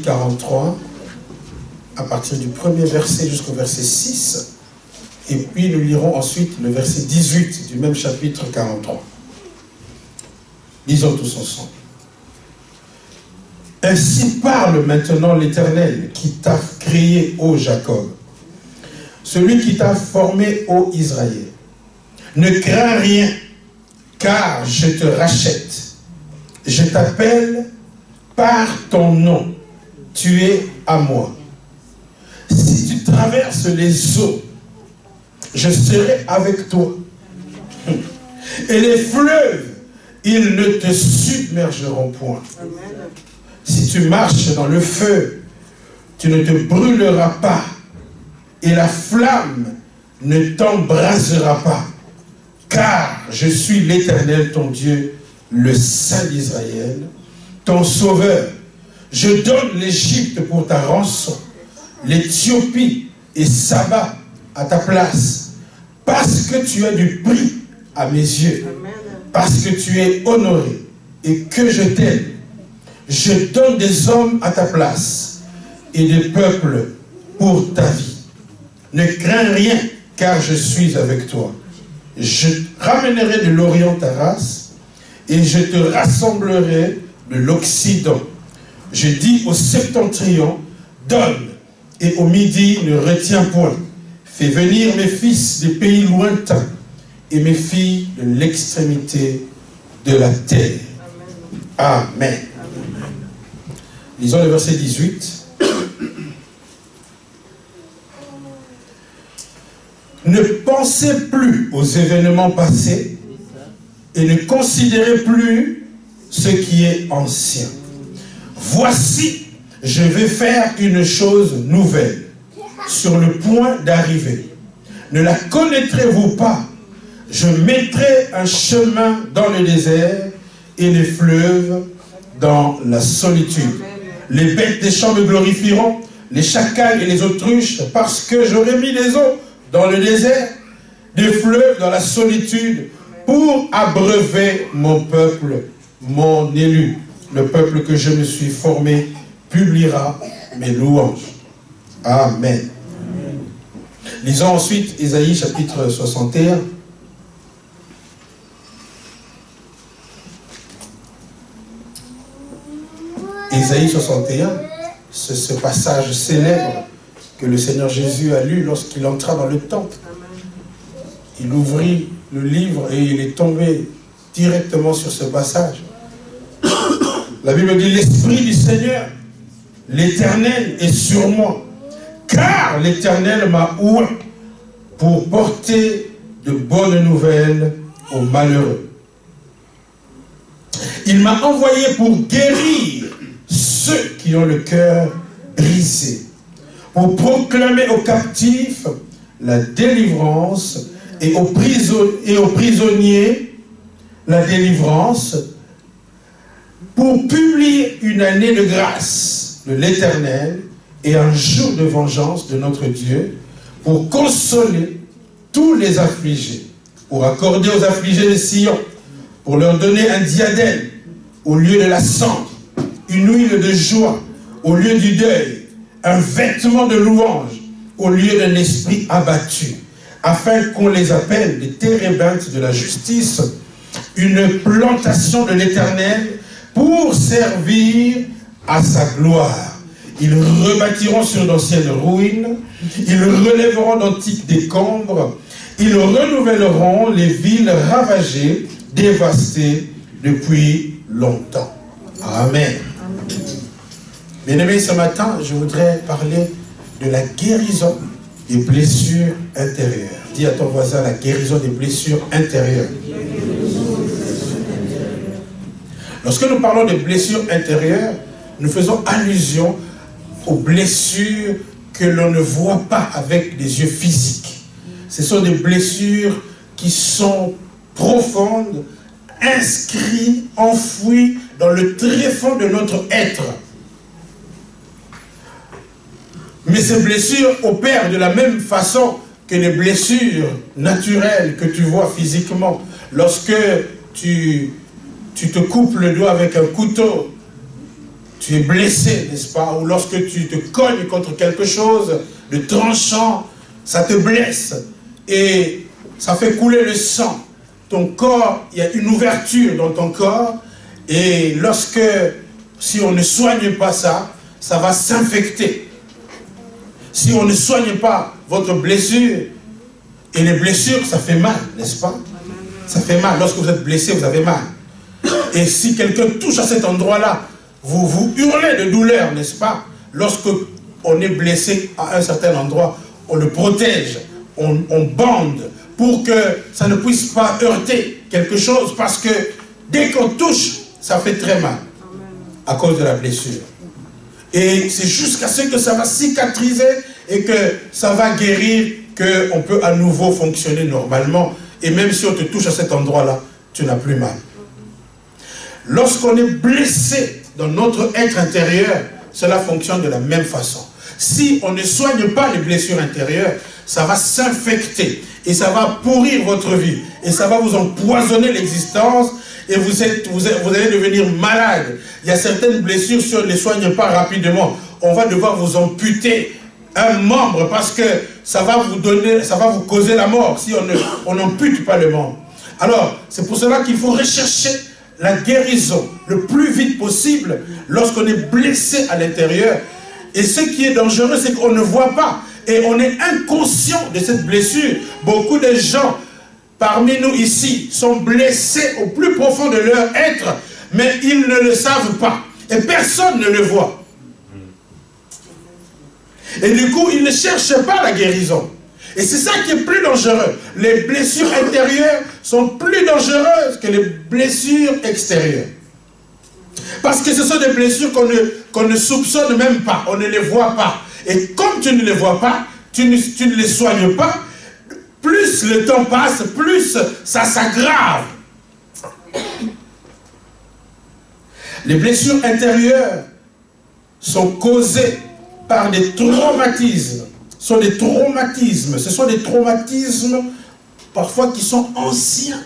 43, à partir du premier verset jusqu'au verset 6, et puis nous lirons ensuite le verset 18 du même chapitre 43. Lisons tous ensemble. Ainsi parle maintenant l'Éternel qui t'a créé, ô Jacob, celui qui t'a formé, ô Israël. Ne crains rien, car je te rachète. Je t'appelle par ton nom. Tu es à moi. Si tu traverses les eaux, je serai avec toi. Et les fleuves, ils ne te submergeront point. Si tu marches dans le feu, tu ne te brûleras pas. Et la flamme ne t'embrasera pas. Car je suis l'Éternel, ton Dieu, le Saint d'Israël, ton Sauveur. Je donne l'Égypte pour ta rançon, l'Éthiopie et Saba à ta place, parce que tu as du prix à mes yeux, parce que tu es honoré et que je t'aime. Je donne des hommes à ta place et des peuples pour ta vie. Ne crains rien, car je suis avec toi. Je ramènerai de l'Orient ta race, et je te rassemblerai de l'Occident. Je dis au septentrion, donne, et au midi, ne retiens point. Fais venir mes fils des pays lointains, et mes filles de l'extrémité de la terre. Amen. Lisons le verset 18. Ne pensez plus aux événements passés et ne considérez plus ce qui est ancien. Voici, je vais faire une chose nouvelle, sur le point d'arriver. Ne la connaîtrez-vous pas? Je mettrai un chemin dans le désert et les fleuves dans la solitude. Les bêtes des champs me glorifieront, les chacals et les autruches, parce que j'aurai mis des eaux dans le désert, des fleuves dans la solitude, pour abreuver mon peuple, mon élu. Le peuple que je me suis formé publiera mes louanges. Amen. Lisons ensuite Ésaïe chapitre 61. Ésaïe 61, c'est ce passage célèbre que le Seigneur Jésus a lu lorsqu'il entra dans le temple. Il ouvrit le livre et il est tombé directement sur ce passage. La Bible dit, l'Esprit du Seigneur, l'Éternel est sur moi, car l'Éternel m'a oint pour porter de bonnes nouvelles aux malheureux. Il m'a envoyé pour guérir ceux qui ont le cœur brisé, pour proclamer aux captifs la délivrance et aux prisonniers la délivrance, pour publier une année de grâce de l'Éternel et un jour de vengeance de notre Dieu, pour consoler tous les affligés, pour accorder aux affligés de Sion, pour leur donner un diadème au lieu de la cendre, une huile de joie au lieu du deuil, un vêtement de louange au lieu d'un esprit abattu, afin qu'on les appelle des térébintes de la justice, une plantation de l'Éternel pour servir à sa gloire. Ils rebâtiront sur d'anciennes ruines, ils relèveront d'antiques décombres, ils renouvelleront les villes ravagées, dévastées depuis longtemps. Amen. Bien-aimés, ce matin, je voudrais parler de la guérison des blessures intérieures. Dis à ton voisin, la guérison des blessures intérieures. Lorsque nous parlons de blessures intérieures, nous faisons allusion aux blessures que l'on ne voit pas avec les yeux physiques. Ce sont des blessures qui sont profondes, inscrites, enfouies dans le tréfonds de notre être. Mais ces blessures opèrent de la même façon que les blessures naturelles que tu vois physiquement. Lorsque tu te coupes le doigt avec un couteau, tu es blessé, n'est-ce pas? Ou lorsque tu te cognes contre quelque chose de tranchant, ça te blesse et ça fait couler le sang. Ton corps, il y a une ouverture dans ton corps et lorsque, si on ne soigne pas ça, ça va s'infecter. Si on ne soigne pas votre blessure, et les blessures, ça fait mal, n'est-ce pas? Ça fait mal. Lorsque vous êtes blessé, vous avez mal. Et si quelqu'un touche à cet endroit-là, vous hurlez de douleur, n'est-ce pas? Lorsque on est blessé à un certain endroit, on le protège, on bande pour que ça ne puisse pas heurter quelque chose, parce que dès qu'on touche, ça fait très mal à cause de la blessure. Et c'est jusqu'à ce que ça va cicatriser et que ça va guérir qu'on peut à nouveau fonctionner normalement. Et même si on te touche à cet endroit-là, tu n'as plus mal. Lorsqu'on est blessé dans notre être intérieur, cela fonctionne de la même façon. Si on ne soigne pas les blessures intérieures, ça va s'infecter et ça va pourrir votre vie. Et ça va vous empoisonner l'existence et vous allez devenir malade. Il y a certaines blessures, si on ne les soigne pas rapidement, on va devoir vous amputer un membre parce que ça va vous causer la mort si on n'ampute pas le membre. Alors, c'est pour cela qu'il faut rechercher la guérison le plus vite possible lorsqu'on est blessé à l'intérieur. Et ce qui est dangereux, c'est qu'on ne voit pas et on est inconscient de cette blessure. Beaucoup de gens parmi nous ici sont blessés au plus profond de leur être, mais ils ne le savent pas et personne ne le voit. Et du coup, ils ne cherchent pas la guérison. Et c'est ça qui est plus dangereux. Les blessures intérieures sont plus dangereuses que les blessures extérieures. Parce que ce sont des blessures qu'on ne soupçonne même pas, on ne les voit pas. Et comme tu ne les vois pas, tu ne les soignes pas, plus le temps passe, plus ça s'aggrave. Les blessures intérieures sont causées par des traumatismes. Ce sont des traumatismes parfois qui sont anciens,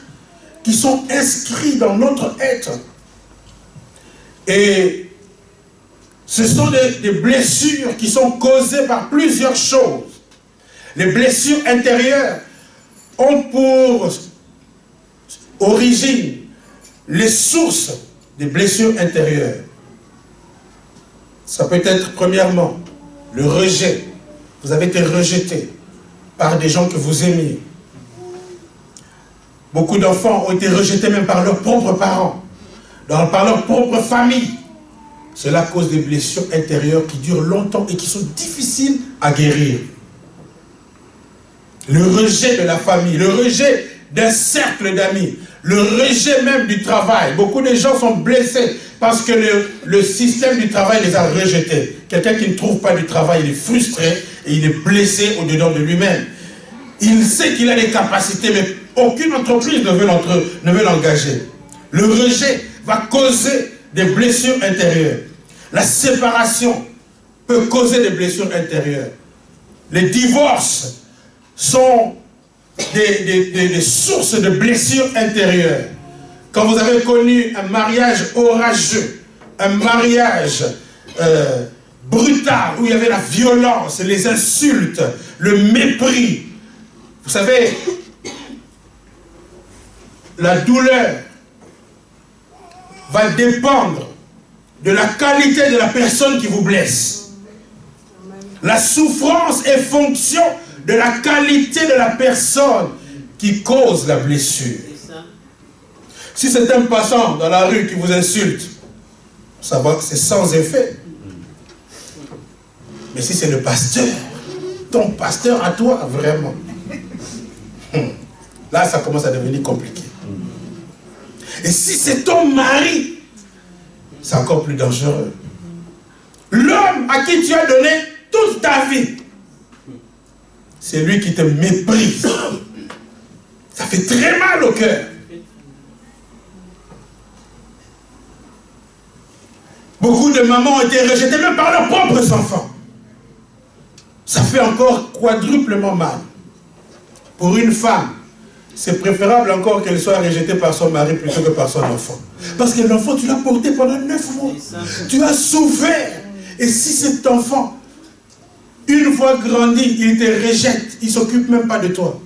qui sont inscrits dans notre être. Et ce sont des blessures qui sont causées par plusieurs choses. Les blessures intérieures ont pour origine les sources des blessures intérieures. Ça peut être premièrement le rejet. Vous avez été rejeté par des gens que vous aimiez. Beaucoup d'enfants ont été rejetés même par leurs propres parents, par leur propre famille. Cela cause des blessures intérieures qui durent longtemps et qui sont difficiles à guérir. Le rejet de la famille, le rejet d'un cercle d'amis, le rejet même du travail. Beaucoup de gens sont blessés parce que le système du travail les a rejetés. Quelqu'un qui ne trouve pas du travail, il est frustré et il est blessé au-dedans de lui-même. Il sait qu'il a des capacités, mais aucune entreprise ne veut l'engager. Le rejet va causer des blessures intérieures. La séparation peut causer des blessures intérieures. Les divorces sont des sources de blessures intérieures. Quand vous avez connu un mariage orageux, un mariage brutal, où il y avait la violence, les insultes, le mépris, vous savez, la douleur va dépendre de la qualité de la personne qui vous blesse. La souffrance est fonction de la qualité de la personne qui cause la blessure. Si c'est un passant dans la rue qui vous insulte, ça va, c'est sans effet. Mais si c'est le pasteur, ton pasteur à toi, vraiment, là ça commence à devenir compliqué. Et si c'est ton mari, c'est encore plus dangereux. L'homme à qui tu as donné toute ta vie, c'est lui qui te méprise. Ça fait très mal au cœur. Beaucoup de mamans ont été rejetées même par leurs propres enfants. Ça fait encore quadruplement mal. Pour une femme c'est préférable encore qu'elle soit rejetée par son mari plutôt que par son enfant. Parce que l'enfant, tu l'as porté pendant 9 mois. Tu as souffert. Et si cet enfant, une fois grandi, il te rejette, il ne s'occupe même pas de toi,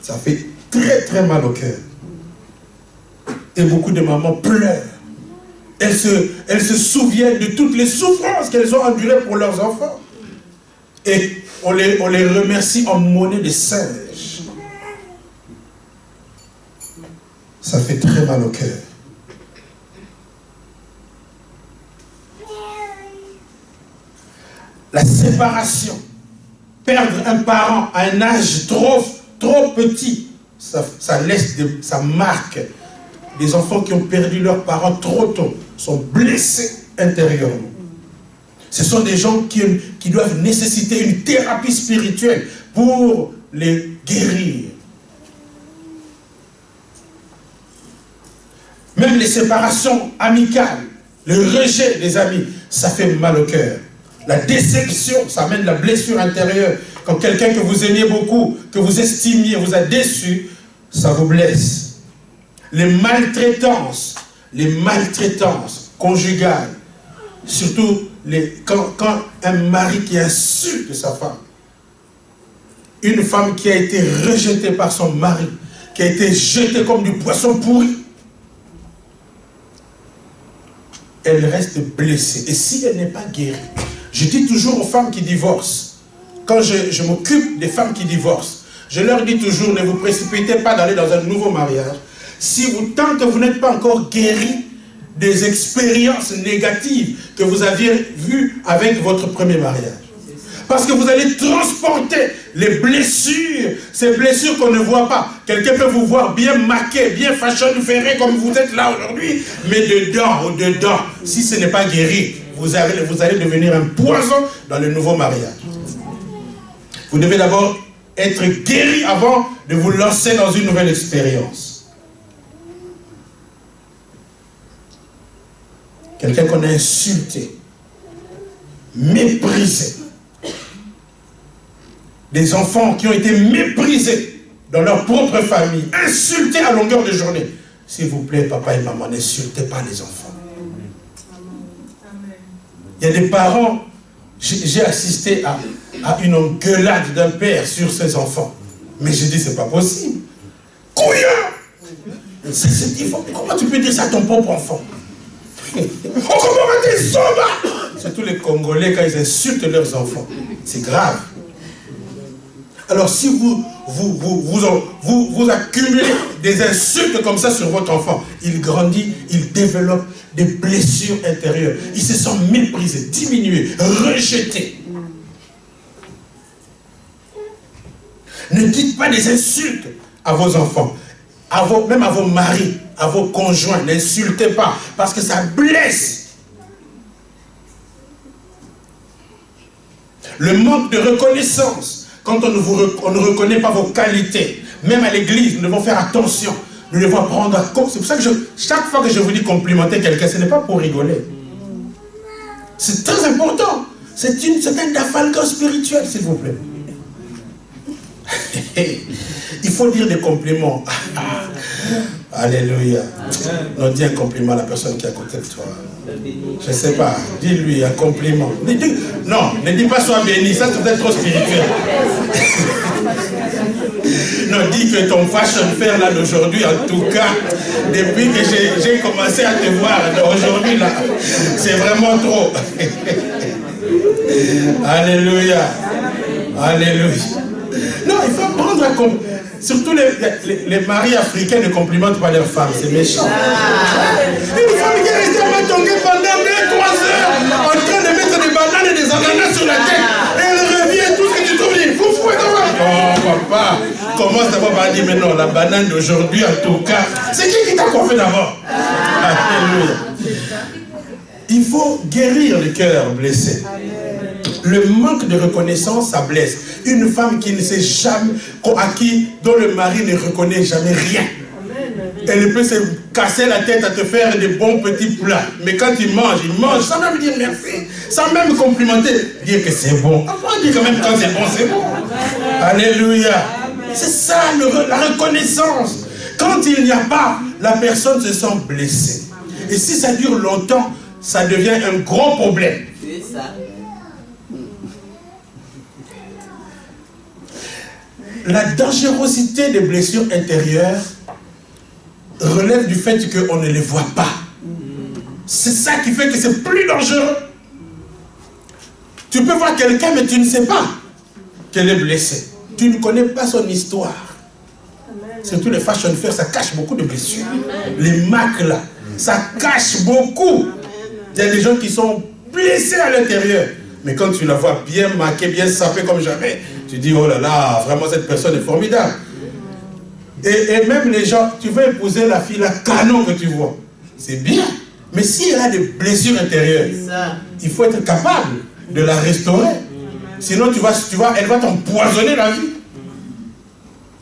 ça fait très très mal au cœur. Et beaucoup de mamans pleurent. Elles se souviennent de toutes les souffrances qu'elles ont endurées pour leurs enfants. Et on les remercie en monnaie de singe. Ça fait très mal au cœur. La séparation, perdre un parent à un âge trop petit, ça laisse ça marque. Des enfants qui ont perdu leurs parents trop tôt sont blessés intérieurement. Ce sont des gens qui doivent nécessiter une thérapie spirituelle pour les guérir. Même les séparations amicales, le rejet des amis, ça fait mal au cœur. La déception, ça amène la blessure intérieure. Quand quelqu'un que vous aimiez beaucoup, que vous estimiez, vous a déçu, ça vous blesse. Les maltraitances conjugales, surtout quand un mari qui insulte sa femme, une femme qui a été rejetée par son mari, qui a été jetée comme du poisson pourri, elle reste blessée. Et si elle n'est pas guérie, je dis toujours aux femmes qui divorcent, quand je m'occupe des femmes qui divorcent, je leur dis toujours, ne vous précipitez pas d'aller dans un nouveau mariage, tant que vous n'êtes pas encore guéri des expériences négatives que vous aviez vues avec votre premier mariage. Parce que vous allez transporter les blessures, ces blessures qu'on ne voit pas. Quelqu'un peut vous voir bien maqué, bien fashion-ferré comme vous êtes là aujourd'hui, mais dedans, si ce n'est pas guéri, vous allez devenir un poison dans le nouveau mariage. Vous devez d'abord être guéri avant de vous lancer dans une nouvelle expérience. Quelqu'un qu'on a insulté, méprisé. Des enfants qui ont été méprisés dans leur propre famille, insultés à longueur de journée. S'il vous plaît, papa et maman, n'insultez pas les enfants. Il y a des parents, j'ai assisté à une engueulade d'un père sur ses enfants. Mais j'ai dit, c'est pas possible. Couillard! Comment tu peux dire ça à ton propre enfant? Surtout les Congolais, quand ils insultent leurs enfants. C'est grave. Alors si vous accumulez des insultes comme ça sur votre enfant, il grandit, il développe des blessures intérieures. Il se sent méprisé, diminué, rejeté. Ne dites pas des insultes à vos enfants, même à vos maris, à vos conjoints. N'insultez pas, parce que ça blesse. Le manque de reconnaissance. Quand on ne reconnaît pas vos qualités, même à l'église, nous devons faire attention. Nous devons prendre à compte. C'est pour ça que chaque fois que je vous dis complimenter quelqu'un, ce n'est pas pour rigoler. C'est très important. C'est un dafalgan spirituel, s'il vous plaît. Il faut dire des compliments. Alléluia. Non, dis un compliment à la personne qui est à côté de toi. Je ne sais pas, dis-lui un compliment. Non, ne dis pas sois béni, ça c'est peut-être trop spirituel. Non, dis que ton fashion fair là d'aujourd'hui, en tout cas, depuis que j'ai commencé à te voir aujourd'hui là, c'est vraiment trop. Alléluia. Alléluia. Non, il faut prendre un compliment. Surtout les maris africains ne complimentent pas leurs femmes, c'est méchant. Une femme qui est restée à Matongé pendant 2-3 heures en train de mettre des bananes et des ananas sur la tête. Et elle revient, tout ce que tu trouves, il faut fouer comme ça. Oh papa, commence d'abord par dire, mais non, la banane d'aujourd'hui en tout cas, c'est qui t'a coiffé d'abord? Alléluia. Il faut guérir le cœur blessé. Le manque de reconnaissance, ça blesse. Une femme qui ne sait jamais, dont le mari ne reconnaît jamais rien. Elle peut se casser la tête à te faire des bons petits plats. Mais quand il mange sans même dire merci, sans même complimenter, dire que c'est bon. On dit quand même quand c'est bon, c'est bon. Alléluia. C'est ça la reconnaissance. Quand il n'y a pas, la personne se sent blessée. Et si ça dure longtemps, ça devient un gros problème. C'est ça. La dangerosité des blessures intérieures relève du fait qu'on ne les voit pas. C'est ça qui fait que c'est plus dangereux. Tu peux voir quelqu'un, mais tu ne sais pas qu'elle est blessée. Tu ne connais pas son histoire. Surtout les fashion fairs, ça cache beaucoup de blessures. Les marques là, ça cache beaucoup. Il y a des gens qui sont blessés à l'intérieur. Mais quand tu la vois bien marquée, bien sapée comme jamais, tu dis, oh là là, vraiment cette personne est formidable. Et même les gens, tu veux épouser la fille, la canon que tu vois. C'est bien. Mais si elle a des blessures intérieures, il faut être capable de la restaurer. Sinon, elle va t'empoisonner la vie.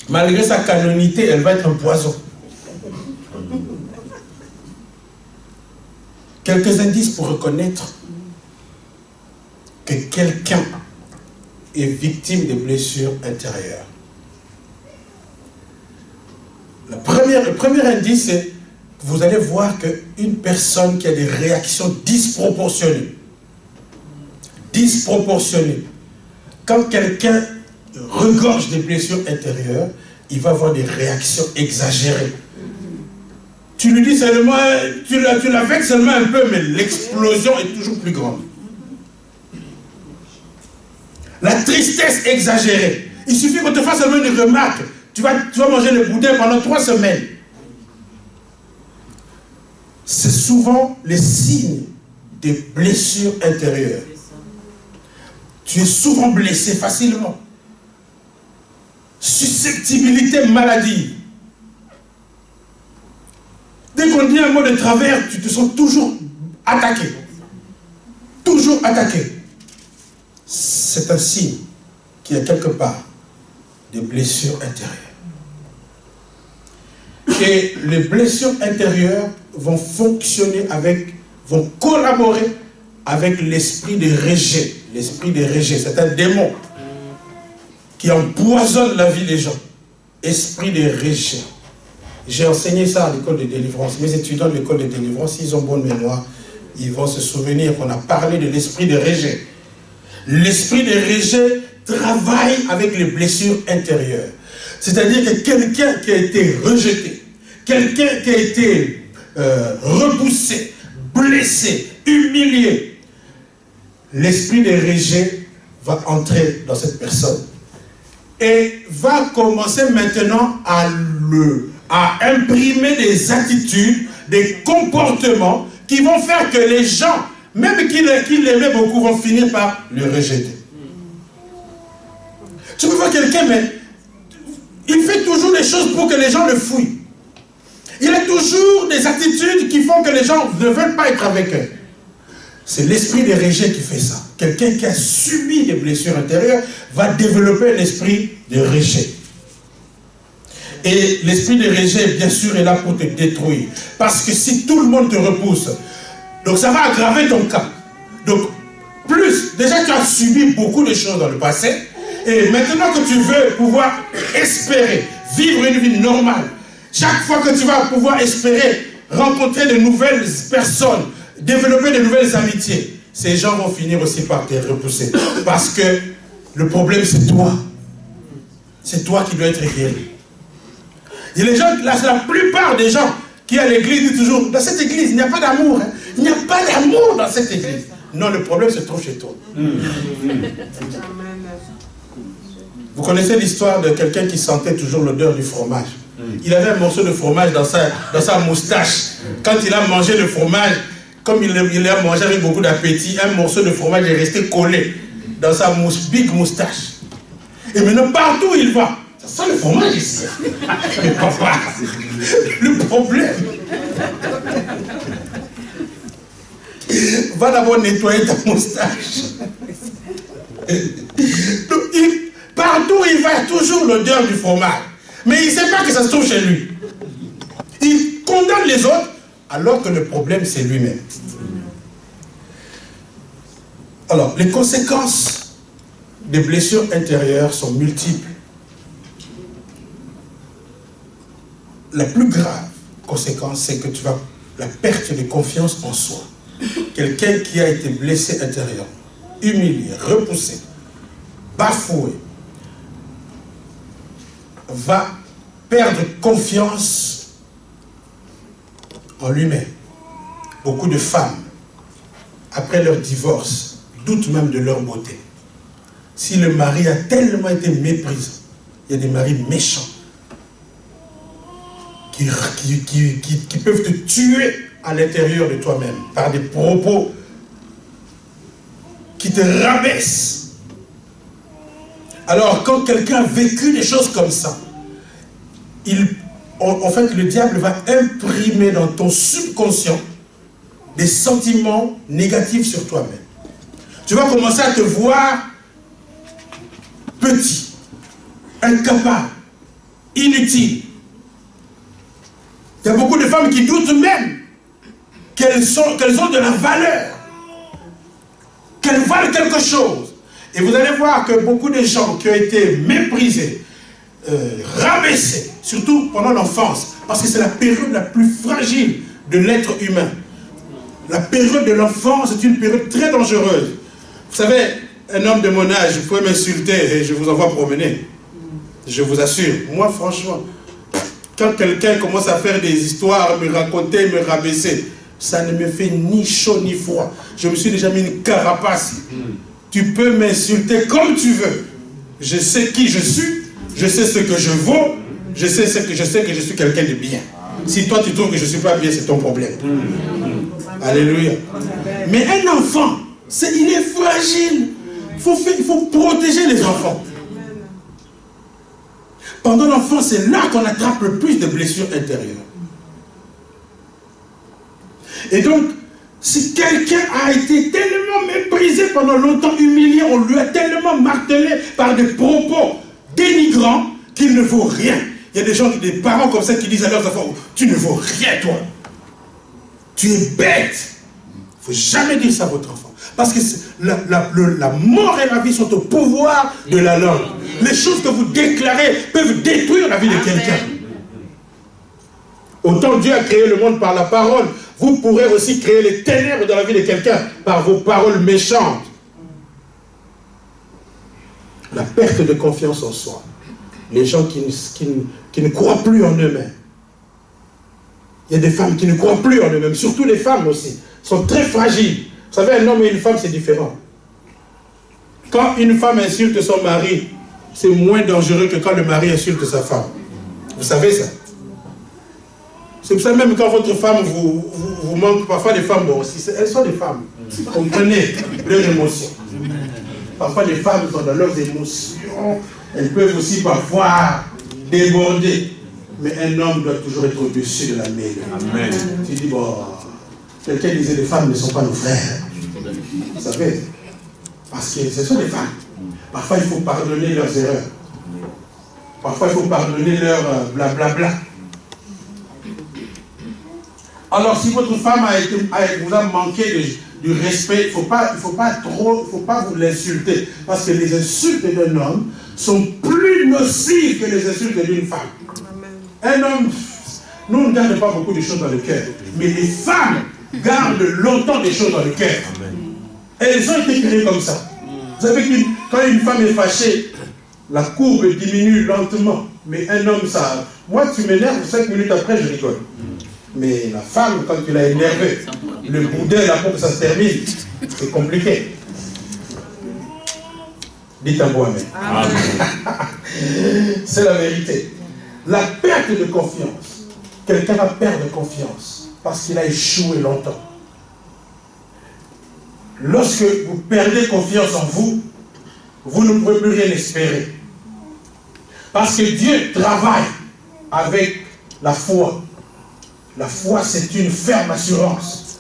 Malgré sa canonité, elle va être un poison. Quelques indices pour reconnaître que quelqu'un est victime de blessures intérieures. Le premier indice, c'est que vous allez voir qu'une personne qui a des réactions disproportionnées. Quand quelqu'un regorge des blessures intérieures, il va avoir des réactions exagérées. Tu lui dis seulement, tu la vexes seulement un peu, mais l'explosion est toujours plus grande. La tristesse exagérée. Il suffit qu'on te fasse seulement une remarque. Tu vas manger le boudin pendant 3 semaines. C'est souvent les signes des blessures intérieures. Tu es souvent blessé facilement. Susceptibilité maladive. Dès qu'on dit un mot de travers, tu te sens toujours attaqué. Toujours attaqué. C'est un signe qu'il y a quelque part des blessures intérieures. Et les blessures intérieures vont fonctionner vont collaborer avec l'esprit de rejet. L'esprit de rejet, c'est un démon qui empoisonne la vie des gens. Esprit de rejet. J'ai enseigné ça à l'école de délivrance. Mes étudiants de l'école de délivrance, s'ils ont bonne mémoire, ils vont se souvenir qu'on a parlé de l'esprit de rejet. L'esprit de rejet travaille avec les blessures intérieures. C'est-à-dire que quelqu'un qui a été rejeté, quelqu'un qui a été repoussé, blessé, humilié, l'esprit de rejet va entrer dans cette personne et va commencer maintenant à imprimer des attitudes, des comportements qui vont faire que les gens, même qui l'aimaient beaucoup, vont finir par le rejeter. Tu peux voir quelqu'un, mais il fait toujours des choses pour que les gens le fouillent. Il a toujours des attitudes qui font que les gens ne veulent pas être avec eux. C'est l'esprit de rejet qui fait ça. Quelqu'un qui a subi des blessures intérieures va développer l'esprit de rejet. Et l'esprit de rejet, bien sûr, est là pour te détruire. Parce que si tout le monde te repousse, donc ça va aggraver ton cas. Donc, déjà tu as subi beaucoup de choses dans le passé, et maintenant que tu veux pouvoir espérer vivre une vie normale, chaque fois que tu vas pouvoir espérer rencontrer de nouvelles personnes, développer de nouvelles amitiés, ces gens vont finir aussi par te repousser. Parce que le problème, c'est toi. C'est toi qui dois être guéri. Et les gens, la plupart des gens qui à l'église disent toujours, dans cette église, il n'y a pas d'amour. Hein. Il n'y a pas d'amour dans cette église. Non, le problème se trouve chez toi. Vous connaissez l'histoire de quelqu'un qui sentait toujours l'odeur du fromage. Il avait un morceau de fromage dans sa moustache. Quand il a mangé le fromage, comme il a mangé avec beaucoup d'appétit, un morceau de fromage est resté collé dans sa big moustache. Et maintenant, partout où il va, ça sent le fromage ici. Mais papa, le problème, va d'abord nettoyer ta moustache. Donc, partout où il va, il y a toujours l'odeur du fromage. Mais il ne sait pas que ça se trouve chez lui. Il condamne les autres, alors que le problème, c'est lui-même. Alors, les conséquences des blessures intérieures sont multiples. la plus grave conséquence, c'est que tu vas la perte de confiance en soi. Quelqu'un qui a été blessé intérieurement, humilié, repoussé, bafoué, va perdre confiance en lui-même. Beaucoup de femmes, après leur divorce, doutent même de leur beauté. Si le mari a tellement été méprisé, il y a des maris méchants qui peuvent te tuer à l'intérieur de toi-même par des propos qui te rabaissent. Alors, quand quelqu'un a vécu des choses comme ça, en fait, le diable va imprimer dans ton subconscient des sentiments négatifs sur toi-même. Tu vas commencer à te voir petit, incapable, inutile. Il y a beaucoup de femmes qui doutent même qu'elles ont de la valeur, qu'elles valent quelque chose. Et vous allez voir que beaucoup de gens qui ont été méprisés, rabaissés, surtout pendant l'enfance, parce que c'est la période la plus fragile de l'être humain. La période de l'enfance est une période très dangereuse. Vous savez, un homme de mon âge, vous pouvez m'insulter et je vous envoie promener. Je vous assure. Moi, franchement, quand quelqu'un commence à faire des histoires, me raconter, me rabaisser, ça ne me fait ni chaud ni froid. Je me suis déjà mis une carapace. Tu peux m'insulter comme tu veux. Je sais qui je suis, je sais ce que je vaux, je sais que je suis quelqu'un de bien. Si toi tu trouves que je ne suis pas bien, c'est ton problème. Alléluia. Mais un enfant, il est fragile. Il faut protéger les enfants. Pendant l'enfance, c'est là qu'on attrape le plus de blessures intérieures. Et donc, si quelqu'un a été tellement méprisé pendant longtemps, humilié, on lui a tellement martelé par des propos dénigrants qu'il ne vaut rien. Il y a des parents comme ça qui disent à leurs enfants, tu ne vaux rien toi. Tu es bête. Il ne faut jamais dire ça à votre enfant. Parce que la mort et la vie sont au pouvoir de la langue. Les choses que vous déclarez peuvent détruire la vie de quelqu'un. Autant Dieu a créé le monde par la parole, vous pourrez aussi créer les ténèbres dans la vie de quelqu'un par vos paroles méchantes. La perte de confiance en soi. Les gens qui ne croient plus en eux-mêmes. Il y a des femmes qui ne croient plus en eux-mêmes, surtout les femmes aussi, sont très fragiles. Vous savez, un homme et une femme, c'est différent. Quand une femme insulte son mari, c'est moins dangereux que quand le mari insulte sa femme. Vous savez ça? C'est pour ça même quand votre femme vous manque, parfois les femmes, bon aussi, elles sont des femmes. Comprenez leurs émotions. Parfois les femmes sont dans leurs émotions, elles peuvent aussi parfois déborder. Mais un homme doit toujours être au-dessus de la mêlée. Amen. Tu dis, bon, quelqu'un disait, les femmes ne sont pas nos frères. Vous savez, parce que ce sont des femmes. Parfois, il faut pardonner leurs erreurs. Parfois, il faut pardonner leur blablabla. Alors, si votre femme vous a manqué du respect, il ne faut pas vous l'insulter. Parce que les insultes d'un homme sont plus nocives que les insultes d'une femme. Un homme, nous on ne garde pas beaucoup de choses dans le cœur. Mais les femmes gardent longtemps des choses dans le cœur. Et elles ont été créées comme ça. Vous savez que quand une femme est fâchée, la courbe diminue lentement. Mais un homme, ça... Moi, tu m'énerves, 5 minutes après, je rigole. Mais la femme, quand tu l'as énervé, le boudin, là, pour que ça se termine, c'est compliqué. Dites un mot, amen. C'est la vérité. La perte de confiance. Quelqu'un va perdre confiance parce qu'il a échoué longtemps. Lorsque vous perdez confiance en vous, vous ne pouvez plus rien espérer. Parce que Dieu travaille avec la foi. La foi, c'est une ferme assurance.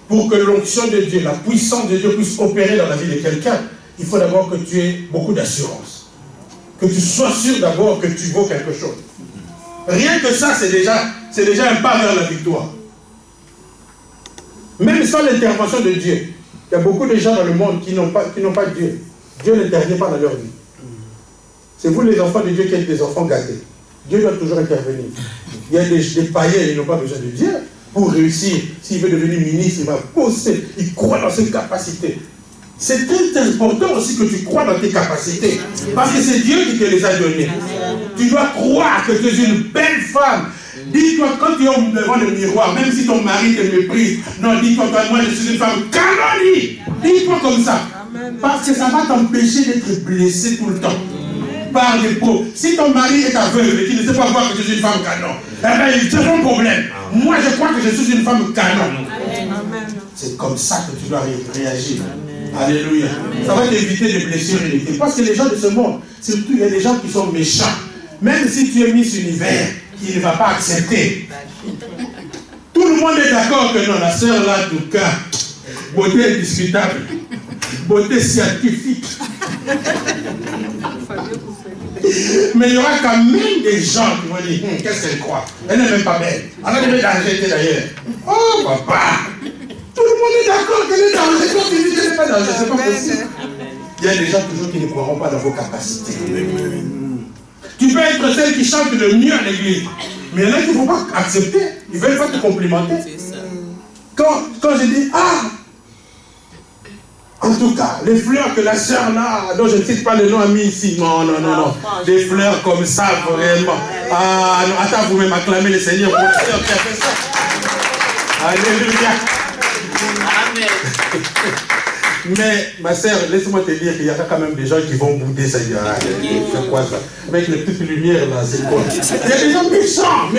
Pour que l'onction de Dieu, la puissance de Dieu puisse opérer dans la vie de quelqu'un, il faut d'abord que tu aies beaucoup d'assurance. Que tu sois sûr d'abord que tu vaux quelque chose. Rien que ça, c'est déjà un pas vers la victoire. Même sans l'intervention de Dieu, il y a beaucoup de gens dans le monde qui n'ont pas Dieu. Dieu n'intervient pas dans leur vie. C'est vous les enfants de Dieu qui êtes des enfants gâtés. Dieu doit toujours intervenir. Il y a des païens, ils n'ont pas besoin de Dieu pour réussir. S'il veut devenir ministre, il va bosser. Il croit dans ses capacités. C'est très important aussi que tu crois dans tes capacités. Parce que c'est Dieu qui te les a données. Tu dois croire que tu es une belle femme. Dis-toi, quand tu es devant le miroir, même si ton mari te méprise, non, dis-toi, moi je suis une femme canonie. Dis-toi comme ça. Parce que ça va t'empêcher d'être blessé tout le temps. Par défaut. Si ton mari est aveugle et qu'il ne sait pas voir que je suis une femme canon, eh bien, c'est ton problème. Moi, je crois que je suis une femme canon. C'est comme ça que tu dois réagir. Alléluia. Ça va t'éviter des blessures inutiles. Parce que les gens de ce monde, surtout, il y a des gens qui sont méchants. Même si tu es Miss Univers, il ne va pas accepter. Tout le monde est d'accord que non, la sœur là, en tout cas, beauté indiscutable, beauté scientifique. Mais il y aura quand même des gens qui vont dire, qu'est-ce qu'elle croit? Elle n'est même pas belle. Elle a même danger d'ailleurs. Oh papa! Tout le monde est d'accord qu'elle est dangereuse. Quand tu dis qu'elle n'est pas dangereuse, c'est pas possible. Il y a des gens toujours qui ne croiront pas dans vos capacités. Tu peux être celle qui chante le mieux à l'église. Mais il y en a qui ne vont pas accepter. Ils ne veulent pas te complimenter. Quand je dis, en tout cas, les fleurs que la sœur là, dont je ne cite pas le nom, a mis ici. Non. Des fleurs comme ça, réellement. Ah non, attends, vous-même acclamez le Seigneur pour la sœur qui a fait ça. Alléluia. Amen. Mais ma sœur, laisse-moi te dire qu'il y aura quand même des gens qui vont bouder ça. C'est quoi ça? Avec les petites lumières là, c'est quoi? Il y a des gens méchants.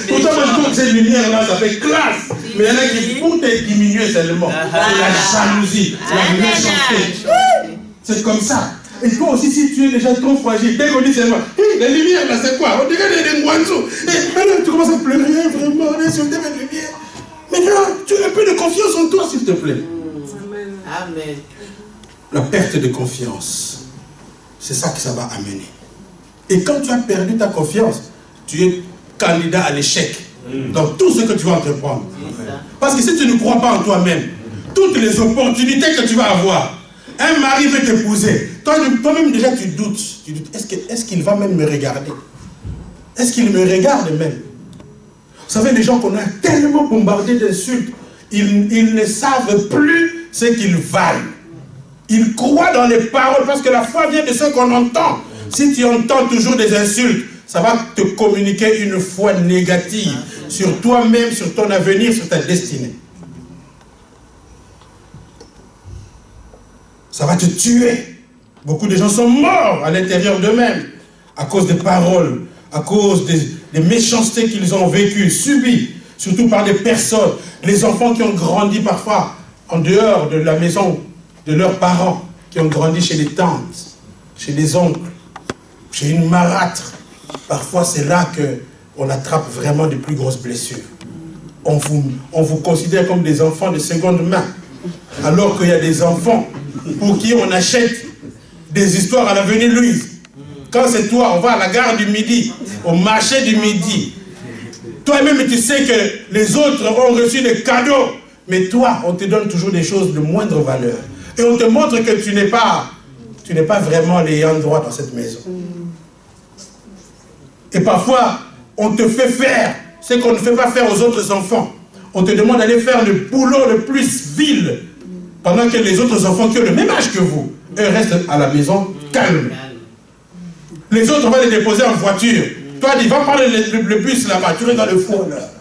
Pourtant, moi je trouve que ces lumières là, ça fait classe. Mais il y en a qui vont te diminuer seulement. C'est la jalousie, la méchanceté. C'est comme ça. Et toi aussi, si tu es déjà trop fragile, dès qu'on dit seulement, les lumières là, c'est quoi? On dirait des moineaux. Et alors tu commences à pleurer, vraiment, on est sur des lumières. Mais non, tu as un peu de confiance en toi, s'il te plaît. Amen. La perte de confiance, c'est ça que ça va amener. Et quand tu as perdu ta confiance, tu es candidat à l'échec dans tout ce que tu vas entreprendre. Parce que si tu ne crois pas en toi-même, toutes les opportunités que tu vas avoir, un mari veut t'épouser, toi-même déjà tu doutes. Est-ce qu'il va même me regarder? Est-ce qu'il me regarde même? Vous savez, les gens qu'on a tellement bombardés d'insultes, ils ne savent plus ce qu'ils valent. Ils croient dans les paroles parce que la foi vient de ce qu'on entend. Si tu entends toujours des insultes, ça va te communiquer une foi négative sur toi-même, sur ton avenir, sur ta destinée. Ça va te tuer. Beaucoup de gens sont morts à l'intérieur d'eux-mêmes à cause des paroles, à cause des méchancetés qu'ils ont vécues, subies, surtout par des personnes, les enfants qui ont grandi parfois en dehors de la maison de leurs parents, qui ont grandi chez les tantes, chez les oncles, chez une marâtre. Parfois, c'est là qu'on attrape vraiment de plus grosses blessures. On vous considère comme des enfants de seconde main, alors qu'il y a des enfants pour qui on achète des histoires à l'avenir Louise. Quand c'est toi, on va à la gare du Midi, au marché du Midi. Toi-même, tu sais que les autres ont reçu des cadeaux. Mais toi, on te donne toujours des choses de moindre valeur. Et on te montre que tu n'es pas vraiment l'ayant droit dans cette maison. Et parfois, on te fait faire ce qu'on ne fait pas faire aux autres enfants. On te demande d'aller faire le boulot le plus vil. Pendant que les autres enfants qui ont le même âge que vous, eux restent à la maison calmes. Les autres, on va les déposer en voiture. Toi, tu vas prendre le bus là-bas, tu es dans le four là.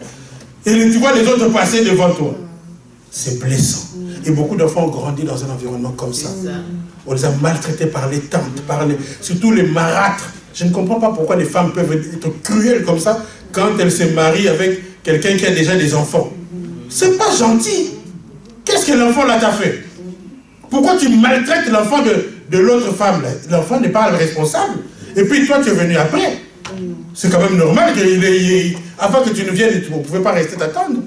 Et tu vois les autres passer devant toi. C'est blessant. Et beaucoup d'enfants ont grandi dans un environnement comme ça. On les a maltraités par les tantes, surtout les marâtres. Je ne comprends pas pourquoi les femmes peuvent être cruelles comme ça quand elles se marient avec quelqu'un qui a déjà des enfants. C'est pas gentil. Qu'est-ce que l'enfant là t'a fait? Pourquoi tu maltraites l'enfant de l'autre femme? L'enfant n'est pas le responsable. Et puis toi, tu es venu après. C'est quand même normal avant que tu ne viennes, tu ne pouvais pas rester t'attendre.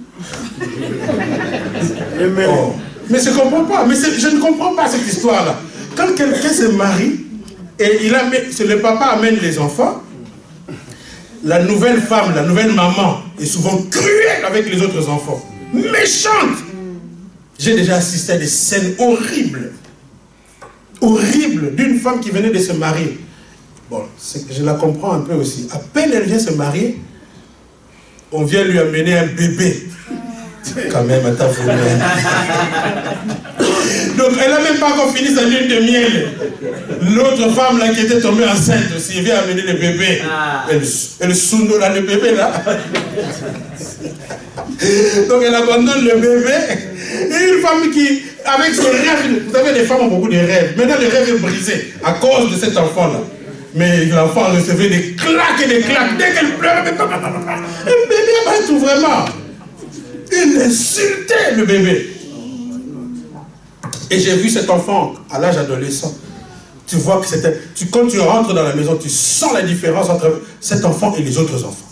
Oh. Mais je ne comprends pas. Je ne comprends pas cette histoire-là. Quand quelqu'un se marie, et le papa amène les enfants, la nouvelle femme, la nouvelle maman est souvent cruelle avec les autres enfants. Méchante. J'ai déjà assisté à des scènes horribles. Horribles d'une femme qui venait de se marier. Bon, je la comprends un peu aussi. À peine elle vient se marier, on vient lui amener un bébé. Quand même, à ta folie. Donc, elle n'a même pas encore fini sa lune de miel. L'autre femme là qui était tombée enceinte aussi, elle vient amener le bébé. Elle souno là, le bébé là. Donc, elle abandonne le bébé. Et une femme qui, avec ses rêves, vous savez, les femmes ont beaucoup de rêves. Maintenant, le rêve est brisé à cause de cet enfant là. Mais l'enfant recevait des claques et des claques. Dès qu'elle pleurait, le bébé va tout vraiment. Il insultait le bébé. Et j'ai vu cet enfant à l'âge adolescent. Tu vois que c'était... Quand tu rentres dans la maison, tu sens la différence entre cet enfant et les autres enfants.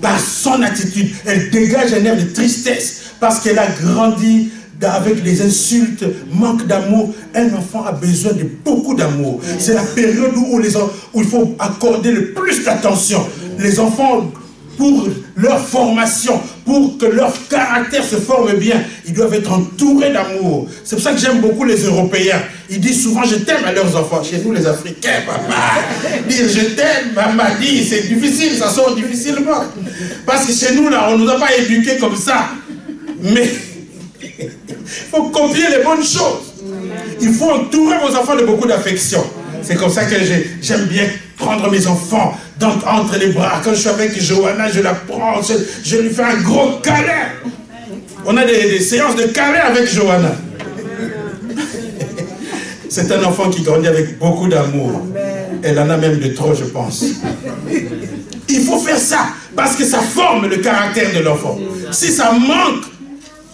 Par son attitude, elle dégage un air de tristesse parce qu'elle a grandi avec les insultes, manque d'amour. Un enfant a besoin de beaucoup d'amour. C'est la période où il faut accorder le plus d'attention. Les enfants, pour leur formation, pour que leur caractère se forme bien, ils doivent être entourés d'amour. C'est pour ça que j'aime beaucoup les Européens. Ils disent souvent je t'aime à leurs enfants. Chez nous les Africains, papa, dire je t'aime, maman dit, c'est difficile, ça sort difficilement. Parce que chez nous là, on ne nous a pas éduqués comme ça. Mais il faut copier les bonnes choses. Il faut entourer vos enfants de beaucoup d'affection. C'est comme ça que j'aime bien prendre mes enfants entre les bras. Quand je suis avec Johanna, je la prends, je lui fais un gros câlin. On a des séances de câlin avec Johanna. C'est un enfant qui grandit avec beaucoup d'amour. Elle en a même de trop, je pense. Il faut faire ça, parce que ça forme le caractère de l'enfant. Si ça manque,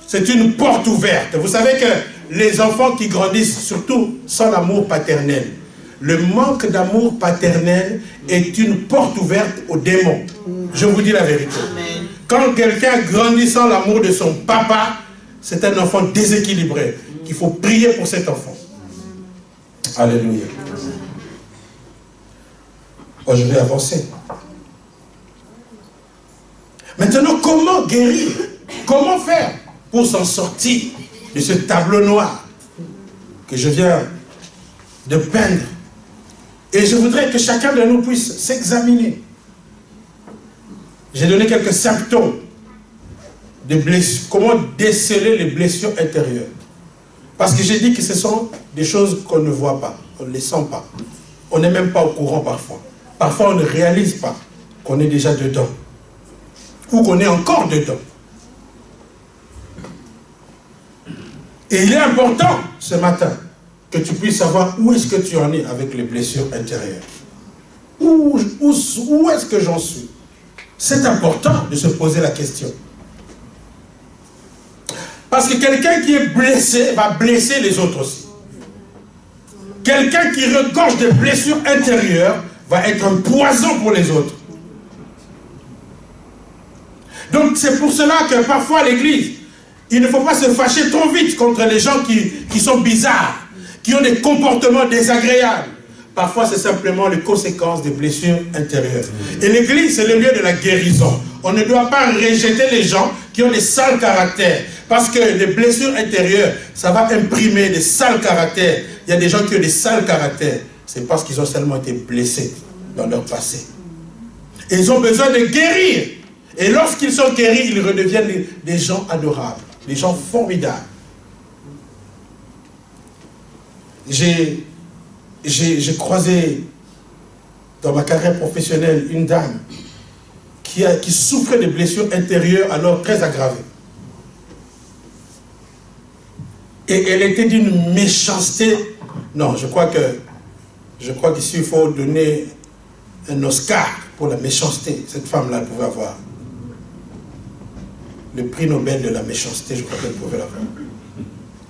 c'est une porte ouverte. Vous savez que les enfants qui grandissent, surtout sans l'amour paternel, le manque d'amour paternel est une porte ouverte aux démons. Je vous dis la vérité. Quand quelqu'un grandit sans l'amour de son papa, c'est un enfant déséquilibré. Il faut prier pour cet enfant. Alléluia. Oh, je vais avancer. Maintenant, comment guérir? Comment faire pour s'en sortir de ce tableau noir que je viens de peindre? Et je voudrais que chacun de nous puisse s'examiner. J'ai donné quelques symptômes de blessures. Comment déceler les blessures intérieures? Parce que j'ai dit que ce sont des choses qu'on ne voit pas, on ne les sent pas. On n'est même pas au courant parfois. Parfois on ne réalise pas qu'on est déjà dedans. Ou qu'on est encore dedans. Et il est important ce matin que tu puisses savoir où est-ce que tu en es avec les blessures intérieures. Où est-ce que j'en suis? C'est important de se poser la question. Parce que quelqu'un qui est blessé va blesser les autres aussi. Quelqu'un qui regorge de blessures intérieures va être un poison pour les autres. Donc c'est pour cela que parfois à l'église, il ne faut pas se fâcher trop vite contre les gens qui sont bizarres, qui ont des comportements désagréables. Parfois, c'est simplement les conséquences des blessures intérieures. Et l'église, c'est le lieu de la guérison. On ne doit pas rejeter les gens qui ont des sales caractères. Parce que les blessures intérieures, ça va imprimer des sales caractères. Il y a des gens qui ont des sales caractères. C'est parce qu'ils ont seulement été blessés dans leur passé. Et ils ont besoin de guérir. Et lorsqu'ils sont guéris, ils redeviennent des gens adorables, des gens formidables. J'ai croisé dans ma carrière professionnelle une dame qui souffrait de blessures intérieures alors très aggravées. Et elle était d'une méchanceté. Non, je crois qu'ici il faut donner un Oscar pour la méchanceté. Cette femme-là pouvait avoir le prix Nobel de la méchanceté, je crois qu'elle pouvait l'avoir.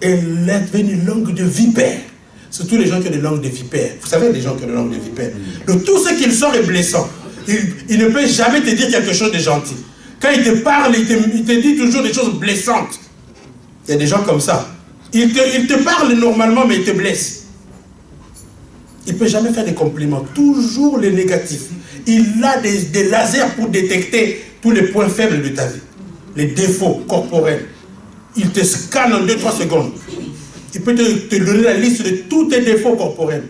Elle est devenue langue de vipère. Surtout les gens qui ont des langues de vipère. Vous savez, les gens qui ont des langues de vipère. Donc tout ce qu'il sort est blessant. Il ne peut jamais te dire quelque chose de gentil. Quand il te parle, il te dit toujours des choses blessantes. Il y a des gens comme ça. Il te parle normalement, mais il te blesse. Il ne peut jamais faire des compliments. Toujours les négatifs. Il a des lasers pour détecter tous les points faibles de ta vie. Les défauts corporels. Il te scanne en 2-3 secondes. Il peut te donner la liste de tous tes défauts corporels.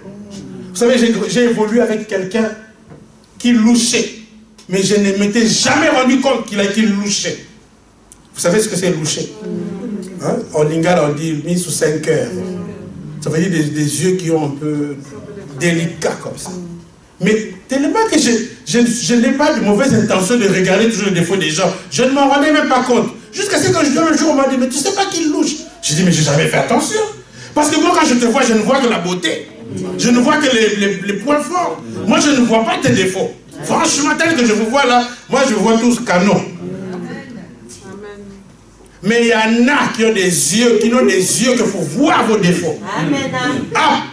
Vous savez, j'ai évolué avec quelqu'un qui louchait. Mais je ne m'étais jamais rendu compte qu'il a été louché. Vous savez ce que c'est louché? Hein? En lingala, on dit mis sous 5 heures. Ça veut dire des yeux qui ont un peu délicats comme ça. Mais tellement que je n'ai pas de mauvaise intention de regarder toujours les défauts des gens. Je ne m'en rendais même pas compte. Jusqu'à ce que un jour on m'a dit, mais tu sais pas qu'il louche? J'ai dit, mais j'ai jamais fait attention. Parce que moi quand je te vois, je ne vois que la beauté. Je ne vois que les points forts. Moi je ne vois pas tes défauts. Franchement, tel que je vous vois là, moi je vois tous canon. Mais il y en a qui ont des yeux, qu'il faut voir vos défauts. Amen. Ah,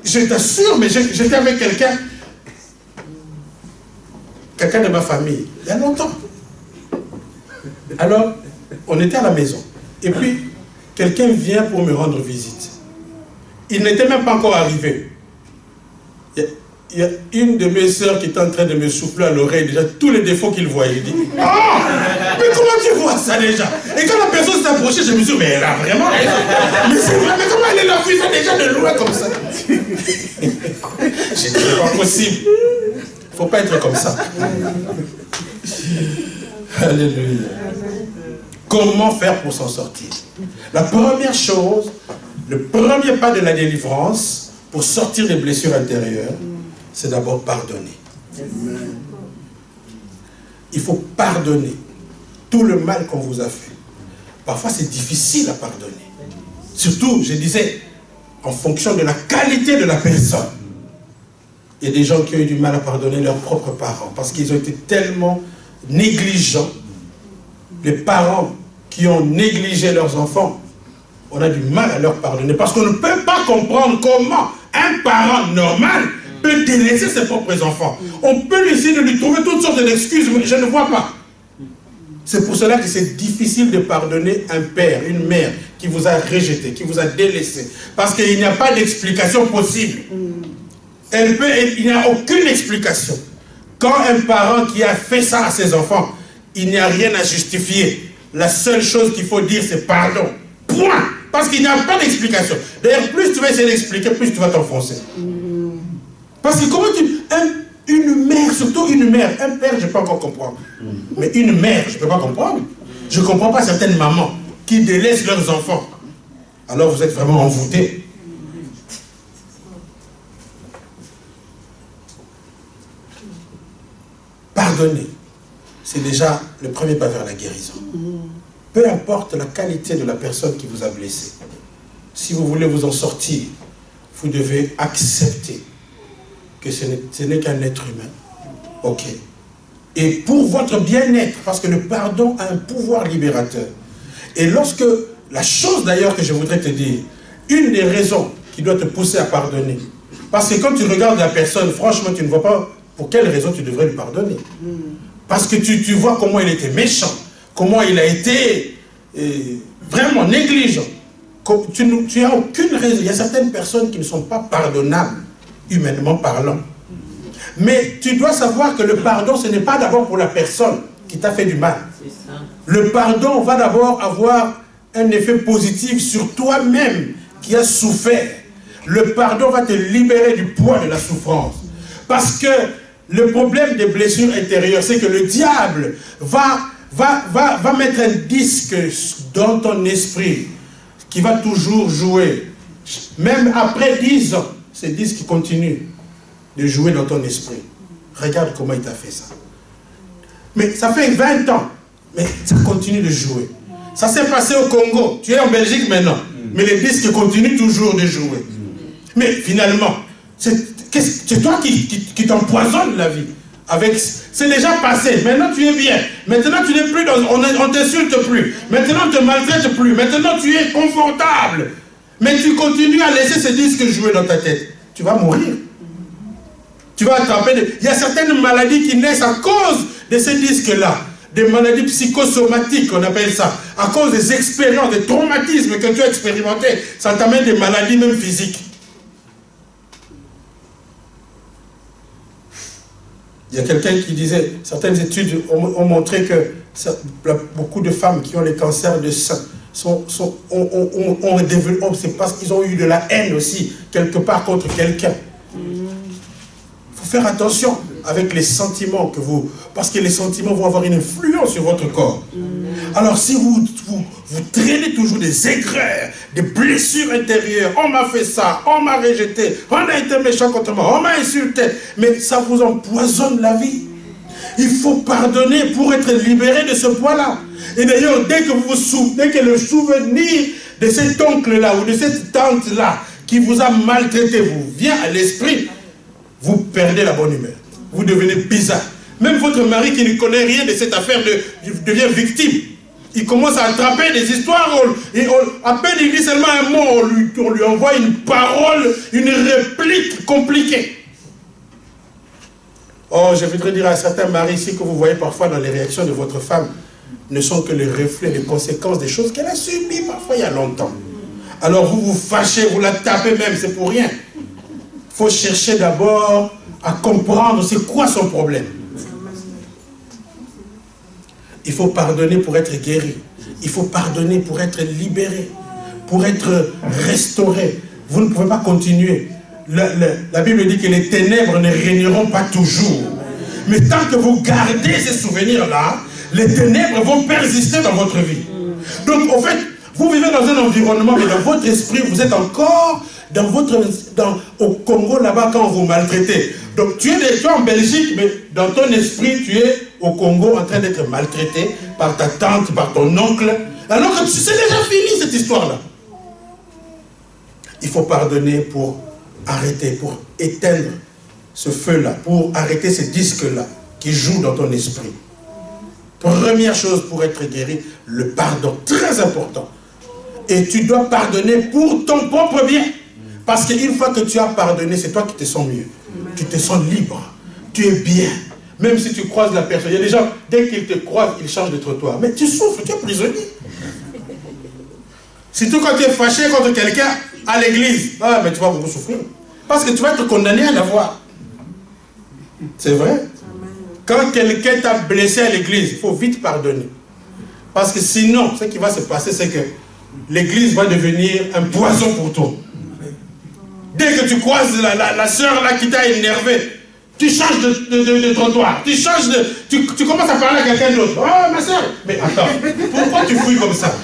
je t'assure, mais j'étais avec quelqu'un de ma famille, il y a longtemps. Alors, on était à la maison. Et puis, quelqu'un vient pour me rendre visite. Il n'était même pas encore arrivé. Il y a une de mes sœurs qui était en train de me souffler à l'oreille déjà tous les défauts qu'il voyait. Il dit, ah, mais comment tu vois ça déjà? Et quand la personne s'est approchée, je me suis dit, mais elle a vraiment raison. Mais c'est vrai, mais comment elle est là déjà de loin comme ça? J'ai dit, c'est pas possible. Il ne faut pas être comme ça. Alléluia. Comment faire pour s'en sortir? La première chose, le premier pas de la délivrance pour sortir des blessures intérieures, c'est d'abord pardonner. Il faut pardonner tout le mal qu'on vous a fait. Parfois, c'est difficile à pardonner. Surtout, je disais, en fonction de la qualité de la personne. Il y a des gens qui ont eu du mal à pardonner leurs propres parents parce qu'ils ont été tellement négligents. Les parents qui ont négligé leurs enfants, on a du mal à leur pardonner parce qu'on ne peut pas comprendre comment un parent normal peut délaisser ses propres enfants. On peut essayer de lui trouver toutes sortes d'excuses, mais je ne vois pas. C'est pour cela que c'est difficile de pardonner un père, une mère qui vous a rejeté, qui vous a délaissé. Parce qu'il n'y a pas d'explication possible. Il n'y a aucune explication. Quand un parent qui a fait ça à ses enfants, il n'y a rien à justifier. La seule chose qu'il faut dire, c'est pardon. Point. Parce qu'il n'y a pas d'explication. D'ailleurs, plus tu vas essayer d'expliquer, plus tu vas t'enfoncer. Parce que comment une mère, surtout une mère, un père, je ne peux pas encore comprendre. Mais une mère, je ne peux pas comprendre. Je ne comprends pas certaines mamans qui délaissent leurs enfants. Alors vous êtes vraiment envoûtés. Pardonner, c'est déjà le premier pas vers la guérison. Peu importe la qualité de la personne qui vous a blessé. Si vous voulez vous en sortir, vous devez accepter que ce n'est qu'un être humain. Ok. Et pour votre bien-être, parce que le pardon a un pouvoir libérateur. Et lorsque, la chose d'ailleurs que je voudrais te dire, une des raisons qui doit te pousser à pardonner, parce que quand tu regardes la personne, franchement, tu ne vois pas pour quelle raison tu devrais lui pardonner. Parce que tu vois comment il était méchant, comment il a été vraiment négligent. Tu n'as aucune raison. Il y a certaines personnes qui ne sont pas pardonnables, humainement parlant. Mais tu dois savoir que le pardon, ce n'est pas d'abord pour la personne qui t'a fait du mal. Le pardon va d'abord avoir un effet positif sur toi-même qui as souffert. Le pardon va te libérer du poids de la souffrance. Parce que le problème des blessures intérieures, c'est que le diable va mettre un disque dans ton esprit qui va toujours jouer. Même après 10 ans, ce disque continue de jouer dans ton esprit. Regarde comment il t'a fait ça. Mais ça fait 20 ans, mais ça continue de jouer. Ça s'est passé au Congo. Tu es en Belgique maintenant, mais les disques continuent toujours de jouer. Mais finalement, c'est toi qui t'empoisonne la vie. C'est déjà passé. Maintenant tu es bien. Maintenant tu n'es plus on ne t'insulte plus. Maintenant on ne te maltraite plus. Maintenant tu es confortable. Mais tu continues à laisser ces disques jouer dans ta tête. Tu vas mourir. Tu vas attraper. Il y a certaines maladies qui naissent à cause de ces disques-là. Des maladies psychosomatiques, on appelle ça. À cause des expériences, des traumatismes que tu as expérimentés. Ça t'amène des maladies même physiques. Il y a quelqu'un qui disait, certaines études ont montré que beaucoup de femmes qui ont les cancers de sein ont développé, c'est parce qu'ils ont eu de la haine aussi, quelque part contre quelqu'un. faire attention avec les sentiments que vous... Parce que les sentiments vont avoir une influence sur votre corps. Alors si vous traînez toujours des aigreurs, des blessures intérieures, on m'a fait ça, on m'a rejeté, on a été méchant contre moi, on m'a insulté, mais ça vous empoisonne la vie. Il faut pardonner pour être libéré de ce poids-là. Et d'ailleurs, dès que le souvenir de cet oncle-là ou de cette tante-là qui vous a maltraité vous vient à l'esprit, vous perdez la bonne humeur. Vous devenez bizarre. Même votre mari qui ne connaît rien de cette affaire devient victime. Il commence à attraper des histoires. À peine il dit seulement un mot, on lui envoie une parole, une réplique compliquée. Oh, je voudrais dire à certains maris ici que vous voyez parfois dans les réactions de votre femme ne sont que le reflet, les conséquences des choses qu'elle a subies parfois il y a longtemps. Alors vous vous fâchez, vous la tapez même, c'est pour rien. Il faut chercher d'abord à comprendre c'est quoi son problème. Il faut pardonner pour être guéri. Il faut pardonner pour être libéré, pour être restauré. Vous ne pouvez pas continuer. La Bible dit que les ténèbres ne régneront pas toujours. Mais tant que vous gardez ces souvenirs-là, les ténèbres vont persister dans votre vie. Donc, en fait, vous vivez dans un environnement, mais dans votre esprit, vous êtes encore au Congo, là-bas, quand vous maltraitez. Donc, tu es en Belgique, mais dans ton esprit, tu es au Congo en train d'être maltraité par ta tante, par ton oncle. Alors que c'est déjà fini, cette histoire-là. Il faut pardonner pour arrêter, pour éteindre ce feu-là, pour arrêter ces disques-là qui jouent dans ton esprit. Première chose pour être guéri, le pardon, très important. Et tu dois pardonner pour ton propre bien. Parce qu'une fois que tu as pardonné, c'est toi qui te sens mieux. Tu te sens libre. Tu es bien. Même si tu croises la personne. Il y a des gens, dès qu'ils te croisent, ils changent de trottoir. Mais tu souffres, tu es prisonnier. Surtout quand tu es fâché contre quelqu'un à l'église. Ah, mais tu vas beaucoup souffrir. Parce que tu vas être condamné à l'avoir. C'est vrai. Quand quelqu'un t'a blessé à l'église, il faut vite pardonner. Parce que sinon, ce qui va se passer, c'est que l'église va devenir un poison pour toi. Dès que tu croises la sœur là qui t'a énervé, tu changes de trottoir, tu commences à parler à quelqu'un d'autre. Oh, ma sœur! Mais attends, pourquoi tu fouilles comme ça?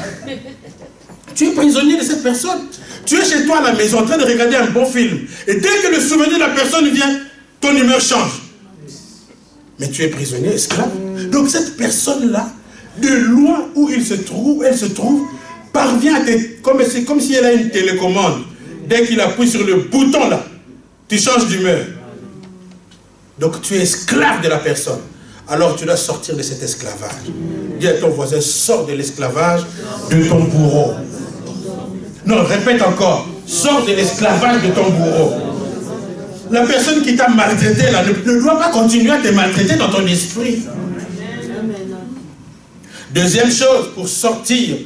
Tu es prisonnier de cette personne. Tu es chez toi à la maison en train de regarder un bon film. Et dès que le souvenir de la personne vient, ton humeur change. Mais tu es prisonnier, esclave. Donc cette personne-là, de loin où elle se trouve, parvient à te... C'est comme si elle a une télécommande. Dès qu'il appuie sur le bouton là, tu changes d'humeur. Donc tu es esclave de la personne. Alors tu dois sortir de cet esclavage. Dis à ton voisin, sors de l'esclavage de ton bourreau. Non, répète encore, sors de l'esclavage de ton bourreau. La personne qui t'a maltraité là ne doit pas continuer à te maltraiter dans ton esprit. Deuxième chose, pour sortir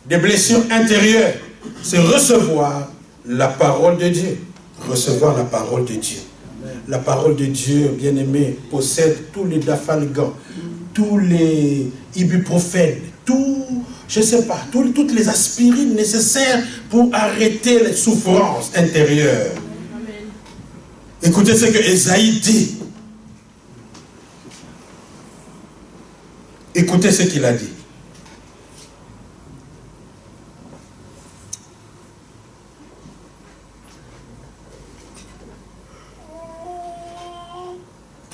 des blessures intérieures, c'est recevoir la parole de Dieu. Recevoir la parole de Dieu. La parole de Dieu, bien-aimé, possède tous les dafalgans, tous les ibuprofènes, je ne sais pas, toutes les aspirines nécessaires pour arrêter les souffrances intérieures. Écoutez ce que Ésaïe dit. Écoutez ce qu'il a dit.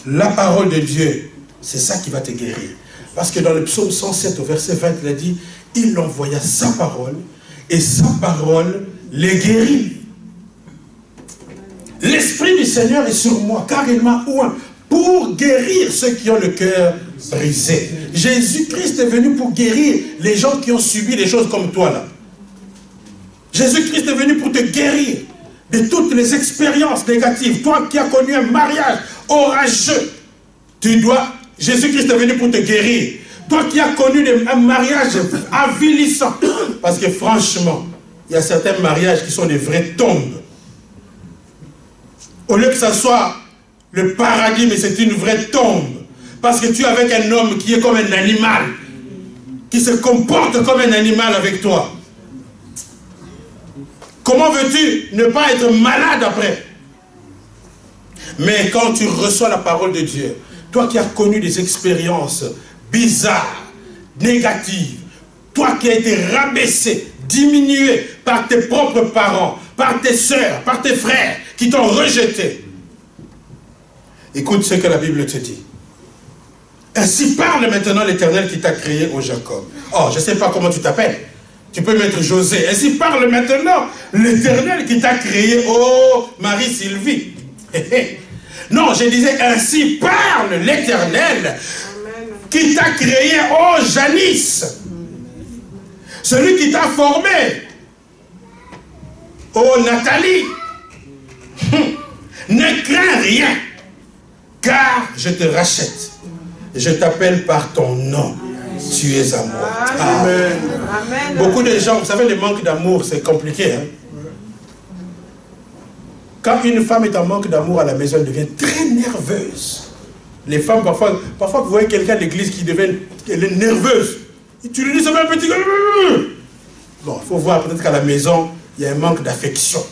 La parole de Dieu, c'est ça qui va te guérir. Parce que dans le psaume 107 au verset 20, il a dit, il envoya sa parole et sa parole les guérit. L'Esprit du Seigneur est sur moi, car il m'a oint pour guérir ceux qui ont le cœur brisé. Jésus-Christ est venu pour guérir les gens qui ont subi des choses comme toi là. Jésus-Christ est venu pour te guérir de toutes les expériences négatives. Toi qui as connu un mariage orageux, Jésus-Christ est venu pour te guérir. Toi qui as connu un mariage avilissant. Parce que franchement, il y a certains mariages qui sont des vraies tombes. Au lieu que ça soit le paradis, mais c'est une vraie tombe. Parce que tu es avec un homme qui est comme un animal. Qui se comporte comme un animal avec toi. Comment veux-tu ne pas être malade après? Mais quand tu reçois la parole de Dieu, toi qui as connu des expériences bizarres, négatives, toi qui as été rabaissé, diminué par tes propres parents, par tes sœurs, par tes frères qui t'ont rejeté. Écoute ce que la Bible te dit. Ainsi parle maintenant l'Éternel qui t'a créé, ô Jacob. Oh, je ne sais pas comment tu t'appelles. Tu peux mettre José. Ainsi parle maintenant l'Éternel qui t'a créé, ô Marie-Sylvie. Non, je disais, ainsi parle l'Éternel qui t'a créé, ô Janice. Celui qui t'a formé, ô Nathalie. Ne crains rien, car je te rachète. Je t'appelle par ton nom. Tu es à moi. Amen. Amen. Beaucoup de gens, vous savez, le manque d'amour, c'est compliqué. Hein? Quand une femme est en manque d'amour à la maison, elle devient très nerveuse. Les femmes, parfois vous voyez quelqu'un à l'église qui devient elle est nerveuse. Et tu lui dis, ça va un petit... Bon, il faut voir peut-être qu'à la maison, il y a un manque d'affection.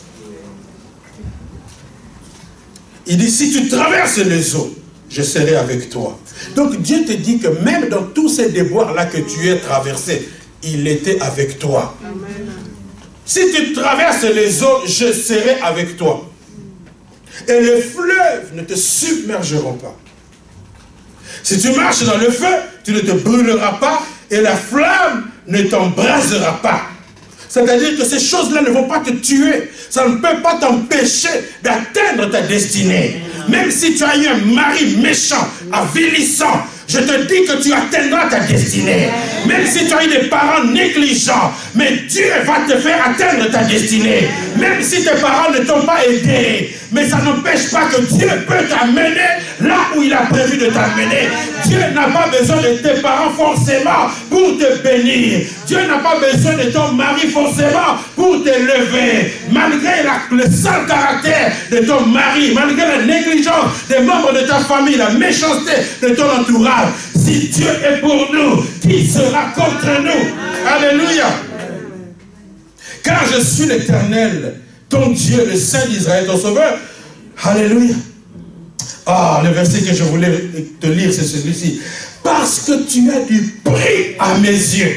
Il dit, si tu traverses les eaux, je serai avec toi. Donc Dieu te dit que même dans tous ces déboires-là que tu as traversés, il était avec toi. Amen. Si tu traverses les eaux, je serai avec toi. Et les fleuves ne te submergeront pas. Si tu marches dans le feu, tu ne te brûleras pas et la flamme ne t'embrasera pas. C'est-à-dire que ces choses-là ne vont pas te tuer. Ça ne peut pas t'empêcher d'atteindre ta destinée. Même si tu as eu un mari méchant, avilissant, je te dis que tu atteindras ta destinée. Même si tu as eu des parents négligents, mais Dieu va te faire atteindre ta destinée. Même si tes parents ne t'ont pas aidé, mais ça n'empêche pas que Dieu peut t'amener là où il a prévu de t'amener. Dieu n'a pas besoin de tes parents forcément pour te bénir. Dieu n'a pas besoin de ton mari forcément pour te lever. Malgré le sale caractère de ton mari, malgré la négligence des membres de ta famille, la méchanceté de ton entourage, si Dieu est pour nous, qui sera contre nous? Alléluia. Car je suis l'Éternel, ton Dieu, le Saint d'Israël, ton Sauveur. Alléluia. Ah, le verset que je voulais te lire, c'est celui-ci. Parce que tu as du prix à mes yeux.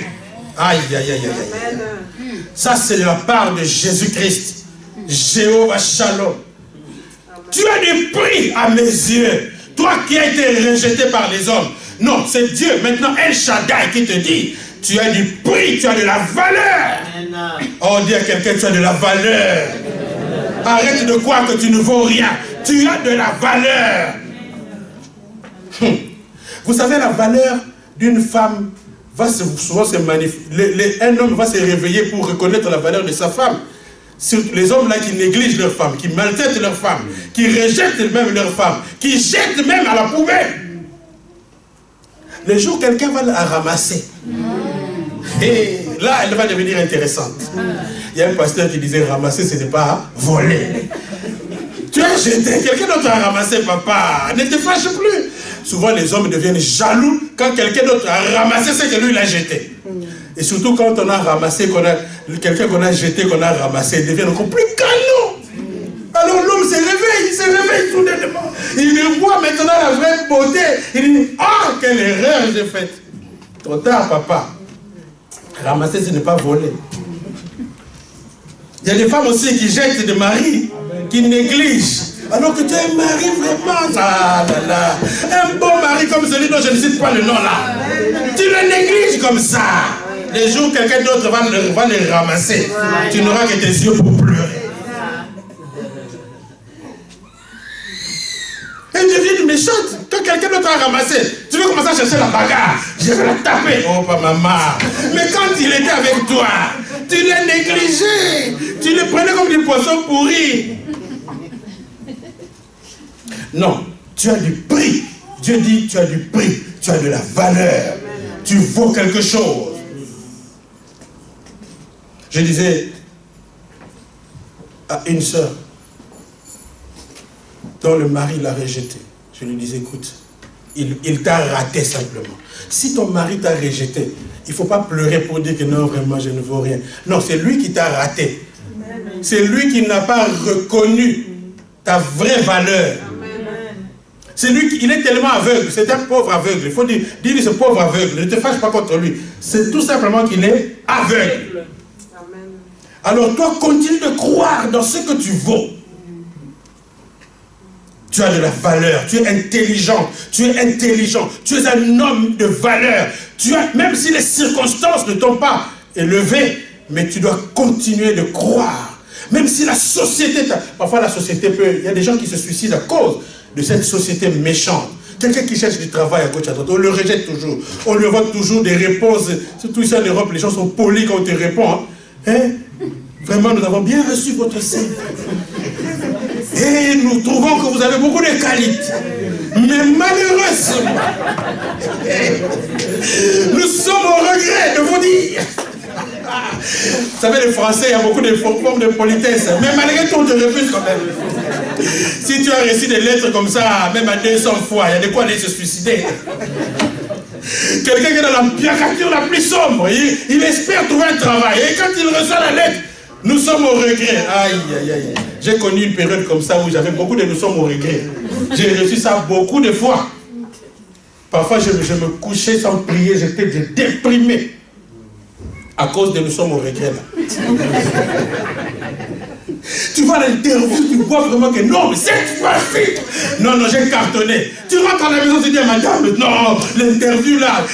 Aïe, aïe, aïe, aïe. Ça, c'est de la part de Jésus-Christ. Jéhovah Shalom. Tu as du prix à mes yeux. Toi qui as été rejeté par les hommes. Non, c'est Dieu. Maintenant, El Shaddai qui te dit, tu as du prix, tu as de la valeur. Oh, dis à quelqu'un, tu as de la valeur. Arrête de croire que tu ne vaux rien. Tu as de la valeur. Vous savez, la valeur d'une femme va souvent se manifester. Un homme va se réveiller pour reconnaître la valeur de sa femme. Les hommes là qui négligent leur femme, qui maltraitent leur femme, qui rejettent même leur femme, qui jettent même à la poubelle. Le jour où quelqu'un va la ramasser, et là elle va devenir intéressante. Il y a un pasteur qui disait ramasser ce n'est pas voler. Tu as jeté, quelqu'un d'autre a ramassé, papa, ne te fâche plus. Souvent les hommes deviennent jaloux quand quelqu'un d'autre a ramassé ce que lui il a jeté. Et surtout quand on a ramassé, quelqu'un qu'on a jeté, qu'on a ramassé, il devient encore plus canon. Alors l'homme il se réveille soudainement. Il voit maintenant la vraie beauté. Il dit, ah, quelle erreur j'ai faite. Trop tard, papa. Ramasser, ce n'est pas voler. Il y a des femmes aussi qui jettent des maris, qui négligent. Alors que tu as un mari vraiment, ah là là, un beau mari comme celui dont je ne cite pas le nom là. Tu le négliges comme ça. Les jours où quelqu'un d'autre va le ramasser, tu n'auras que tes yeux pour pleurer. Elle devient méchante. Quand quelqu'un d'autre a ramassé, tu veux commencer à chercher la bagarre. Je vais la taper. Oh, pas maman. Mais quand il était avec toi, tu l'as négligé. Tu le prenais comme du poisson pourri. Non, tu as du prix. Dieu dit, tu as du prix. Tu as de la valeur. Tu vaux quelque chose. Je disais à une sœur dont le mari l'a rejeté. Je lui disais, écoute, il t'a raté simplement. Si ton mari t'a rejeté, il ne faut pas pleurer pour dire que non, vraiment, je ne vaux rien. Non, c'est lui qui t'a raté. C'est lui qui n'a pas reconnu ta vraie valeur. C'est lui, il est tellement aveugle, c'est un pauvre aveugle. Il faut dire ce pauvre aveugle, ne te fâche pas contre lui. C'est tout simplement qu'il est aveugle. Amen. Alors toi, continue de croire dans ce que tu vaux. Tu as de la valeur, tu es intelligent, tu es intelligent, tu es un homme de valeur. Même si les circonstances ne t'ont pas élevé, mais tu dois continuer de croire. Même si la société, parfois la société peut, il y a des gens qui se suicident à cause de cette société méchante. Quelqu'un qui cherche du travail à gauche à droite, on le rejette toujours. On lui envoie toujours des réponses. Surtout ici en Europe, les gens sont polis quand on te répond. Hein? Vraiment, nous avons bien reçu votre CV. Et nous trouvons que vous avez beaucoup de qualités. Mais malheureusement, nous sommes au regret de vous dire. Vous savez, les Français, il y a beaucoup de formes de politesse. Mais malgré tout, on te refuse quand même. Si tu as reçu des lettres comme ça, même à 200 fois, il y a de quoi aller se suicider. Quelqu'un qui est dans la piacature la plus sombre, il espère trouver un travail. Et quand il reçoit la lettre, nous sommes au regret. Aïe, aïe, aïe. J'ai connu une période comme ça où j'avais beaucoup de nous sommes au regret. J'ai reçu ça beaucoup de fois. Parfois, je me couchais sans prier, j'étais déprimé. À cause de nous sommes au regret là. Tu vas à l'interview, tu vois vraiment que non, mais cette fois-ci, non, j'ai cartonné. Tu rentres à la maison, tu dis à madame, non, l'interview là,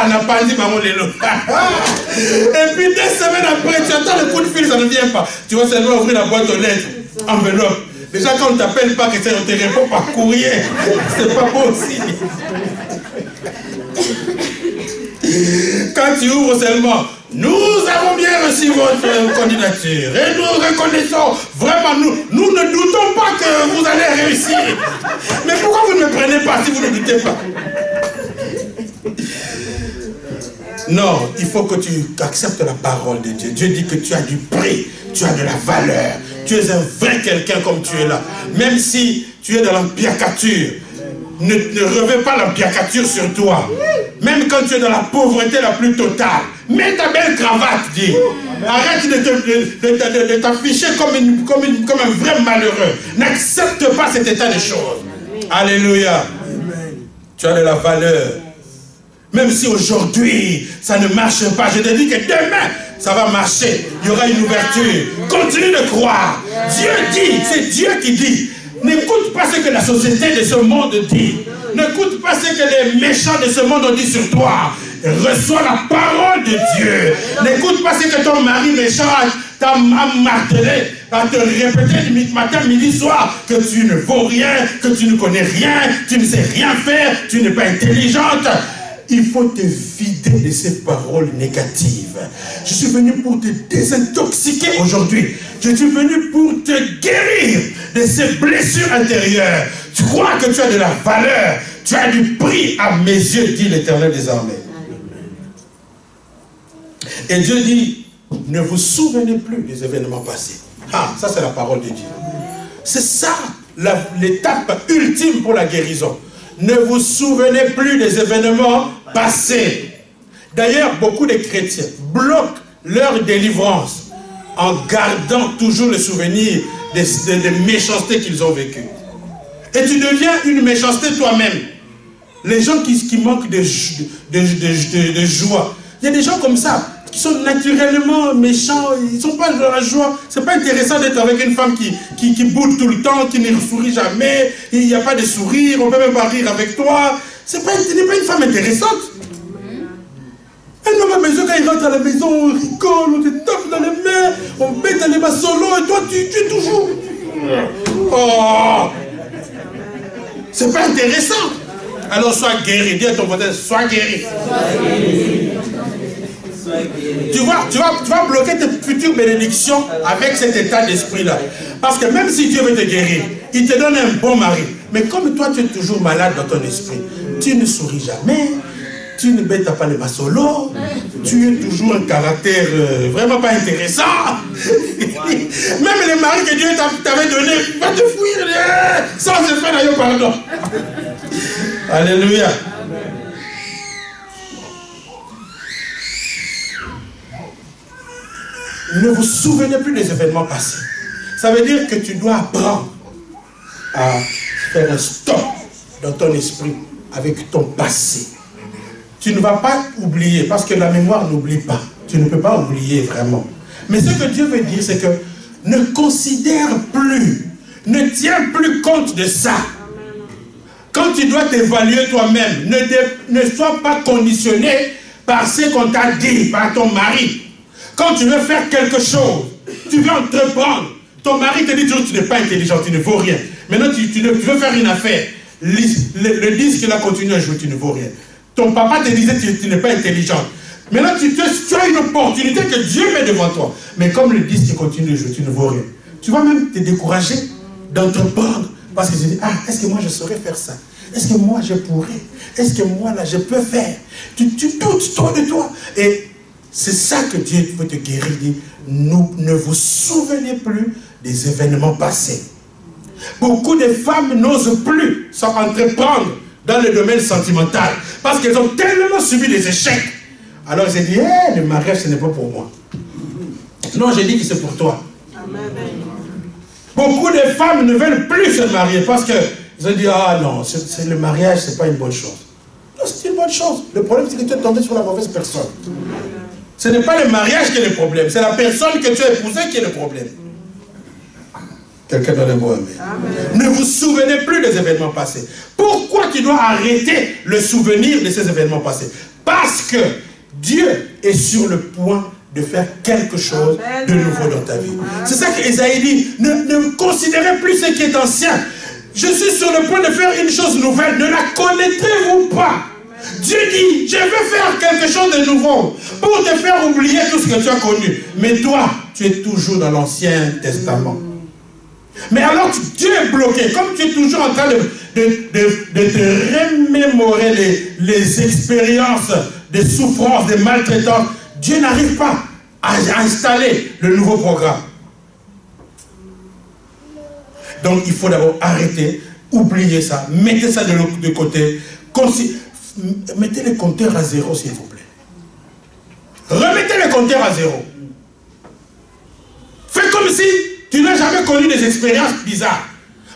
n'a pas dit maman Lélo. Et puis 2 semaines après, tu attends le coup de fil, ça ne vient pas. Tu vas seulement ouvrir la boîte aux lettres, enveloppe. Déjà quand on ne t'appelle pas, que on te répond par courrier, c'est pas bon aussi. Quand tu ouvres seulement, nous avons bien reçu votre candidature et nous reconnaissons vraiment, nous ne doutons pas que vous allez réussir. Mais pourquoi vous ne me prenez pas si vous ne doutez pas? Non, il faut que tu acceptes la parole de Dieu. Dieu dit que tu as du prix, tu as de la valeur. Tu es un vrai quelqu'un comme tu es là. Même si tu es dans l'empiacature, ne revêt pas l'empiacature sur toi. Même quand tu es dans la pauvreté la plus totale, mets ta belle cravate, dis. Arrête de t'afficher comme un vrai malheureux. N'accepte pas cet état de choses. Alléluia. Tu as de la valeur. Même si aujourd'hui, ça ne marche pas, je te dis que demain, ça va marcher. Il y aura une ouverture. Continue de croire. Dieu dit, c'est Dieu qui dit. N'écoute pas ce que la société de ce monde dit. N'écoute pas ce que les méchants de ce monde ont dit sur toi. Reçois la parole de Dieu. N'écoute pas ce que ton mari méchant t'a martelé, à te répéter matin, midi, soir, que tu ne vaux rien, que tu ne connais rien, tu ne sais rien faire, tu n'es pas intelligente. Il faut te vider de ces paroles négatives. Je suis venu pour te désintoxiquer aujourd'hui. Je suis venu pour te guérir de ces blessures intérieures. Tu crois que tu as de la valeur. Tu as du prix à mes yeux, dit l'Éternel des armées. Et Dieu dit, ne vous souvenez plus des événements passés. Ah, ça c'est la parole de Dieu. C'est ça l'étape ultime pour la guérison. Ne vous souvenez plus des événements passés. D'ailleurs, beaucoup de chrétiens bloquent leur délivrance en gardant toujours le souvenir des méchancetés qu'ils ont vécues. Et tu deviens une méchanceté toi-même. Les gens qui manquent de joie. Il y a des gens comme ça, qui sont naturellement méchants, ils ne sont pas dans la joie. Ce n'est pas intéressant d'être avec une femme qui boude tout le temps, qui ne sourit jamais, il n'y a pas de sourire, on ne peut même pas rire avec toi. Ce n'est pas une femme intéressante. Un homme à la maison, quand il rentre à la maison, on rigole, on te tape dans les mains, on met dans les mains solo, et toi tu es toujours... Oh, c'est pas intéressant. Alors sois guéri, dis à ton voisin, sois guéri. Tu vas bloquer tes futures bénédictions avec cet état d'esprit-là. Parce que même si Dieu veut te guérir, il te donne un bon mari. Mais comme toi, tu es toujours malade dans ton esprit, tu ne souris jamais, tu ne bêtes pas les massolos, tu es toujours un caractère vraiment pas intéressant. Même les maris que Dieu t'avait donné, va te fuir sans se faire d'ailleurs pardon. Alléluia. Ne vous souvenez plus des événements passés. Ça veut dire que tu dois apprendre à faire un stop dans ton esprit avec ton passé. Tu ne vas pas oublier, parce que la mémoire n'oublie pas. Tu ne peux pas oublier vraiment. Mais ce que Dieu veut dire, c'est que ne considère plus, ne tiens plus compte de ça. Quand tu dois t'évaluer toi-même, ne sois pas conditionné par ce qu'on t'a dit, par ton mari. Quand tu veux faire quelque chose, tu veux entreprendre, ton mari te dit toujours tu n'es pas intelligent, tu ne vaux rien. Maintenant tu veux faire une affaire, le disque qu'il a continué à jouer, tu ne vaux rien. Ton papa te disait tu n'es pas intelligent. Maintenant tu as une opportunité que Dieu met devant toi. Mais comme le disque continue de jouer, tu ne vaux rien. Tu vas même te décourager d'entreprendre. Parce que tu dis, est-ce que moi je saurais faire ça? Est-ce que moi je pourrais? Est-ce que moi là je peux faire? Tu doutes toi de toi. Et c'est ça que Dieu veut te guérir. Il dit, ne vous souvenez plus des événements passés. Beaucoup de femmes n'osent plus s'entreprendre dans le domaine sentimental. Parce qu'elles ont tellement subi des échecs. Alors j'ai dit, le mariage ce n'est pas pour moi. Non, j'ai dit que c'est pour toi. Amen. Beaucoup de femmes ne veulent plus se marier parce qu'ils ont dit, non, le mariage, ce n'est pas une bonne chose. Non, c'est une bonne chose. Le problème, c'est que tu es tombé sur la mauvaise personne. Ce n'est pas le mariage qui est le problème, c'est la personne que tu as épousée qui est le problème. Quelqu'un donne un mot amen. Ne vous souvenez plus des événements passés. Pourquoi tu dois arrêter le souvenir de ces événements passés? Parce que Dieu est sur le point de faire quelque chose de nouveau dans ta vie. C'est ça qu'Ésaïe dit. Ne considérez plus ce qui est ancien. Je suis sur le point de faire une chose nouvelle. Ne la connaîtrez-vous pas? Dieu dit, je veux faire quelque chose de nouveau pour te faire oublier tout ce que tu as connu. Mais toi, tu es toujours dans l'Ancien Testament. Mais alors, Dieu est bloqué. Comme tu es toujours en train de te remémorer les expériences de souffrance, de maltraitance, Dieu n'arrive pas à installer le nouveau programme. Donc, il faut d'abord arrêter, oublier ça, mettez ça de côté, mettez les compteurs à zéro, s'il vous plaît. Remettez les compteurs à zéro. Fais comme si tu n'as jamais connu des expériences bizarres.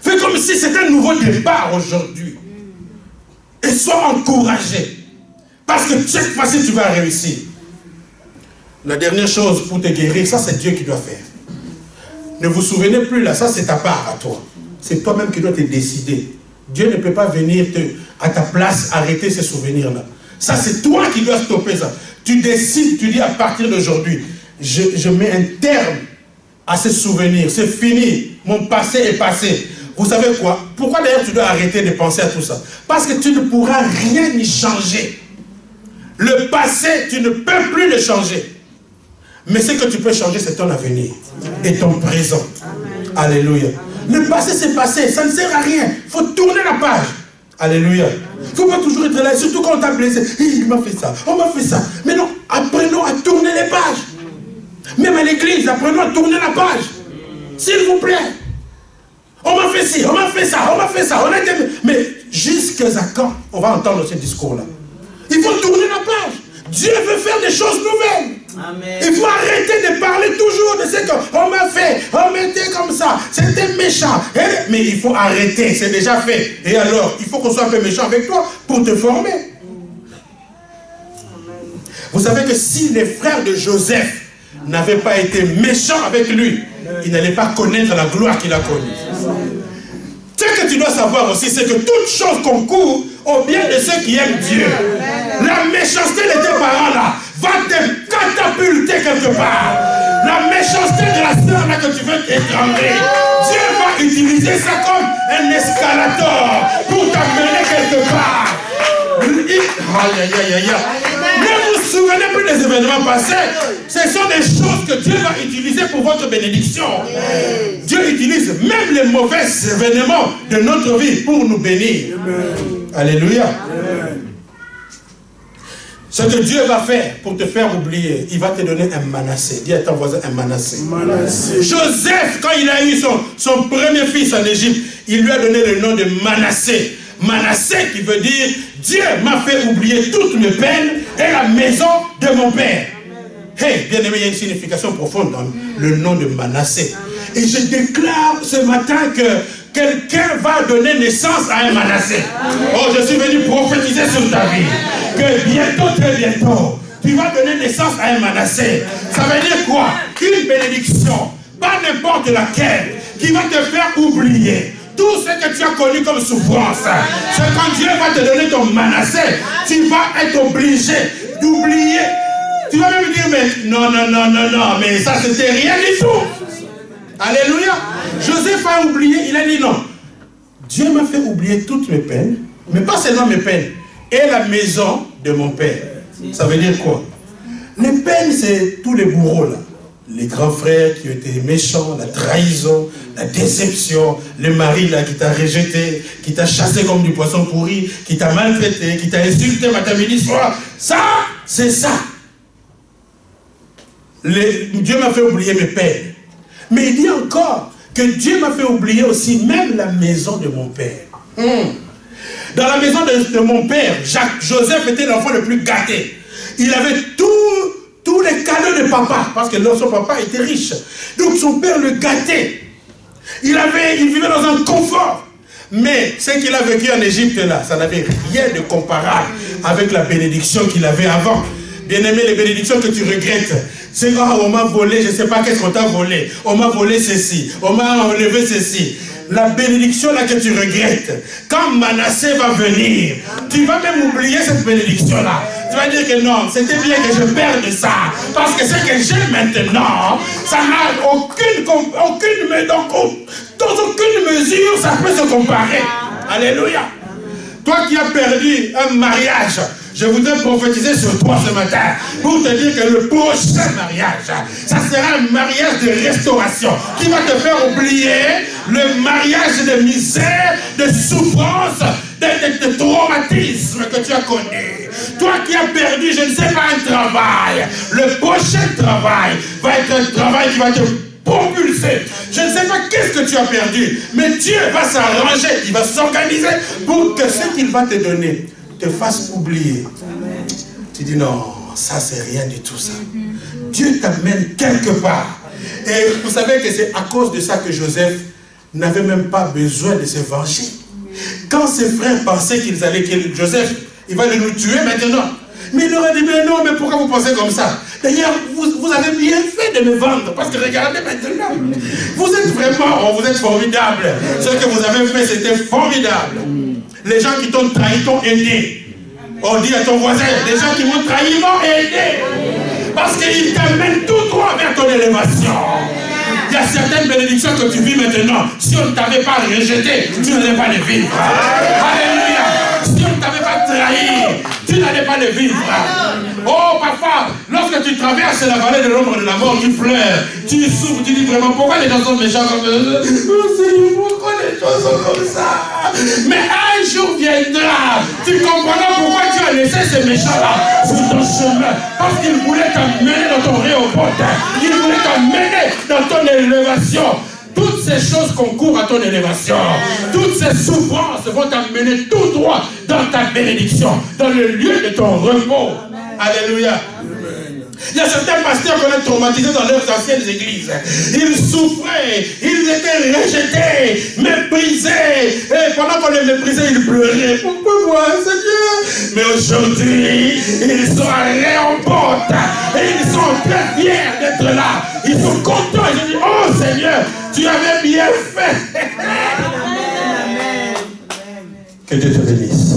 Fais comme si c'était un nouveau départ aujourd'hui. Et sois encouragé. Parce que cette fois-ci, tu vas réussir. La dernière chose pour te guérir, ça c'est Dieu qui doit faire. Ne vous souvenez plus là, ça c'est ta part à toi. C'est toi-même qui dois te décider. Dieu ne peut pas venir à ta place arrêter ces souvenirs-là. Ça c'est toi qui dois stopper ça. Tu décides, tu dis à partir d'aujourd'hui, je mets un terme à ces souvenirs. C'est fini. Mon passé est passé. Vous savez quoi? Pourquoi d'ailleurs tu dois arrêter de penser à tout ça? Parce que tu ne pourras rien y changer. Le passé, tu ne peux plus le changer. Mais ce que tu peux changer, c'est ton avenir et ton présent. Amen. Alléluia. Amen. Le passé, c'est passé. Ça ne sert à rien. Il faut tourner la page. Alléluia. Il ne faut pas toujours être là, surtout quand on t'a blessé. Il m'a fait ça, on m'a fait ça. Mais non, apprenons à tourner les pages. Même à l'église, apprenons à tourner la page. S'il vous plaît. On m'a fait ci, on m'a fait ça, on m'a fait ça. On a été... Mais jusqu'à quand on va entendre ce discours-là? Il faut tourner la page. Dieu veut faire des choses nouvelles. Amen. Il faut arrêter de parler toujours de ce qu'on m'a fait. On m'était comme ça. C'était méchant. Mais il faut arrêter. C'est déjà fait. Et alors, il faut qu'on soit un peu méchant avec toi pour te former. Amen. Vous savez que si les frères de Joseph n'avaient pas été méchants avec lui, il n'allait pas connaître la gloire qu'il a connue. Ce que tu dois savoir aussi, c'est que toute chose concourt au bien de ceux qui aiment Dieu. La méchanceté de tes parents là va te catapulter quelque part. La méchanceté de la sœur là que tu veux t'étrangler, Dieu va utiliser ça comme un escalator pour t'amener quelque part. Ne vous souvenez plus des événements passés. Ce sont des choses que Dieu va utiliser pour votre bénédiction. Dieu utilise même les mauvais événements de notre vie pour nous bénir. Alléluia. Ce que Dieu va faire pour te faire oublier, il va te donner un Manassé. Dis à ton voisin un Manassé. Joseph, quand il a eu son premier fils en Égypte, il lui a donné le nom de Manassé. Manassé qui veut dire Dieu m'a fait oublier toutes mes peines et la maison de mon père. Hey, bien aimé, il y a une signification profonde dans le nom de Manassé. Et je déclare ce matin que quelqu'un va donner naissance à un Manassé. Oh, je suis venu prophétiser sur ta vie. Que bientôt, très bientôt, tu vas donner naissance à un Manassé. Ça veut dire quoi? Une bénédiction, pas n'importe laquelle, qui va te faire oublier tout ce que tu as connu comme souffrance. C'est quand Dieu va te donner ton Manassé, tu vas être obligé d'oublier. Tu vas même dire, mais non, mais ça c'était rien du tout. Alléluia. Joseph a oublié, il a dit non. Dieu m'a fait oublier toutes mes peines, mais pas seulement mes peines, et la maison de mon père. Ça veut dire quoi? Les peines, c'est tous les bourreaux là. Les grands frères qui ont été méchants, la trahison, la déception, le mari là qui t'a rejeté, qui t'a chassé comme du poisson pourri, qui t'a maltraité, qui t'a insulté matin, midi, soir. Ça, c'est ça. Dieu m'a fait oublier mes peines. Mais il dit encore que Dieu m'a fait oublier aussi même la maison de mon père. Dans la maison de mon père, Joseph était l'enfant le plus gâté. Il avait tous les cadeaux de papa, parce que son papa était riche. Donc son père le gâtait. Il vivait dans un confort. Mais ce qu'il a vécu en Égypte là, ça n'avait rien de comparable avec la bénédiction qu'il avait avant. Bien-aimé, les bénédictions que tu regrettes, c'est quand on m'a volé, je ne sais pas qu'est-ce qu'on t'a volé. On m'a volé ceci, on m'a enlevé ceci. La bénédiction là que tu regrettes, quand Manassé va venir, tu vas même oublier cette bénédiction là. Tu vas dire que non, c'était bien que je perde ça. Parce que ce que j'ai maintenant, ça n'a aucune mesure, ça peut se comparer. Alléluia. Toi qui as perdu un mariage, je voudrais prophétiser sur toi ce matin pour te dire que le prochain mariage, ça sera un mariage de restauration qui va te faire oublier le mariage de misère, de souffrance, de traumatisme que tu as connu. Toi qui as perdu, je ne sais pas, un travail, le prochain travail va être un travail qui va te propulser. Je ne sais pas qu'est-ce que tu as perdu, mais Dieu va s'arranger, il va s'organiser pour que ce qu'il va te donner te fasse oublier. Amen. Tu dis non, ça c'est rien du tout ça. Dieu t'amène quelque part. Et vous savez que c'est à cause de ça que Joseph n'avait même pas besoin de se venger. Quand ses frères pensaient qu'ils allaient, Joseph, il va nous tuer maintenant. Mais il leur a dit, mais non, mais pourquoi vous pensez comme ça? D'ailleurs, vous avez bien fait de me vendre, parce que regardez maintenant, vous êtes formidable. Ce que vous avez fait, c'était formidable. Les gens qui t'ont trahi t'ont aidé. On dit à ton voisin, les gens qui m'ont trahi m'ont aidé. Parce qu'ils t'amènent tout droit vers ton élévation. Il y a certaines bénédictions que tu vis maintenant. Si on ne t'avait pas rejeté, tu n'allais pas les vivre. Alléluia. Si on ne t'avait pas trahi, tu n'allais pas les vivre. Oh, parfois, lorsque tu traverses la vallée de l'ombre de la mort, tu pleures, tu souffres, tu dis vraiment, pourquoi les gens sont méchants comme ça? Oh Seigneur, pourquoi les gens sont comme ça? Mais un jour viendra, tu comprendras pourquoi tu as laissé ces méchants-là sur ton chemin. Parce qu'ils voulaient t'amener dans ton réobot. Ils voulaient t'amener dans ton élévation. Toutes ces choses concourent à ton élévation. Toutes ces souffrances vont t'amener tout droit dans ta bénédiction, dans le lieu de ton repos. Alléluia. Il y a certains pasteurs qu'on a traumatisés dans leurs anciennes églises. Ils souffraient, ils étaient rejetés, méprisés. Et pendant qu'on les méprisait, ils pleuraient. Pourquoi moi, Seigneur? Mais aujourd'hui, ils sont allés en porte. Et ils sont très fiers d'être là. Ils sont contents. Ils disent, oh Seigneur, tu avais bien fait. Que Dieu te bénisse.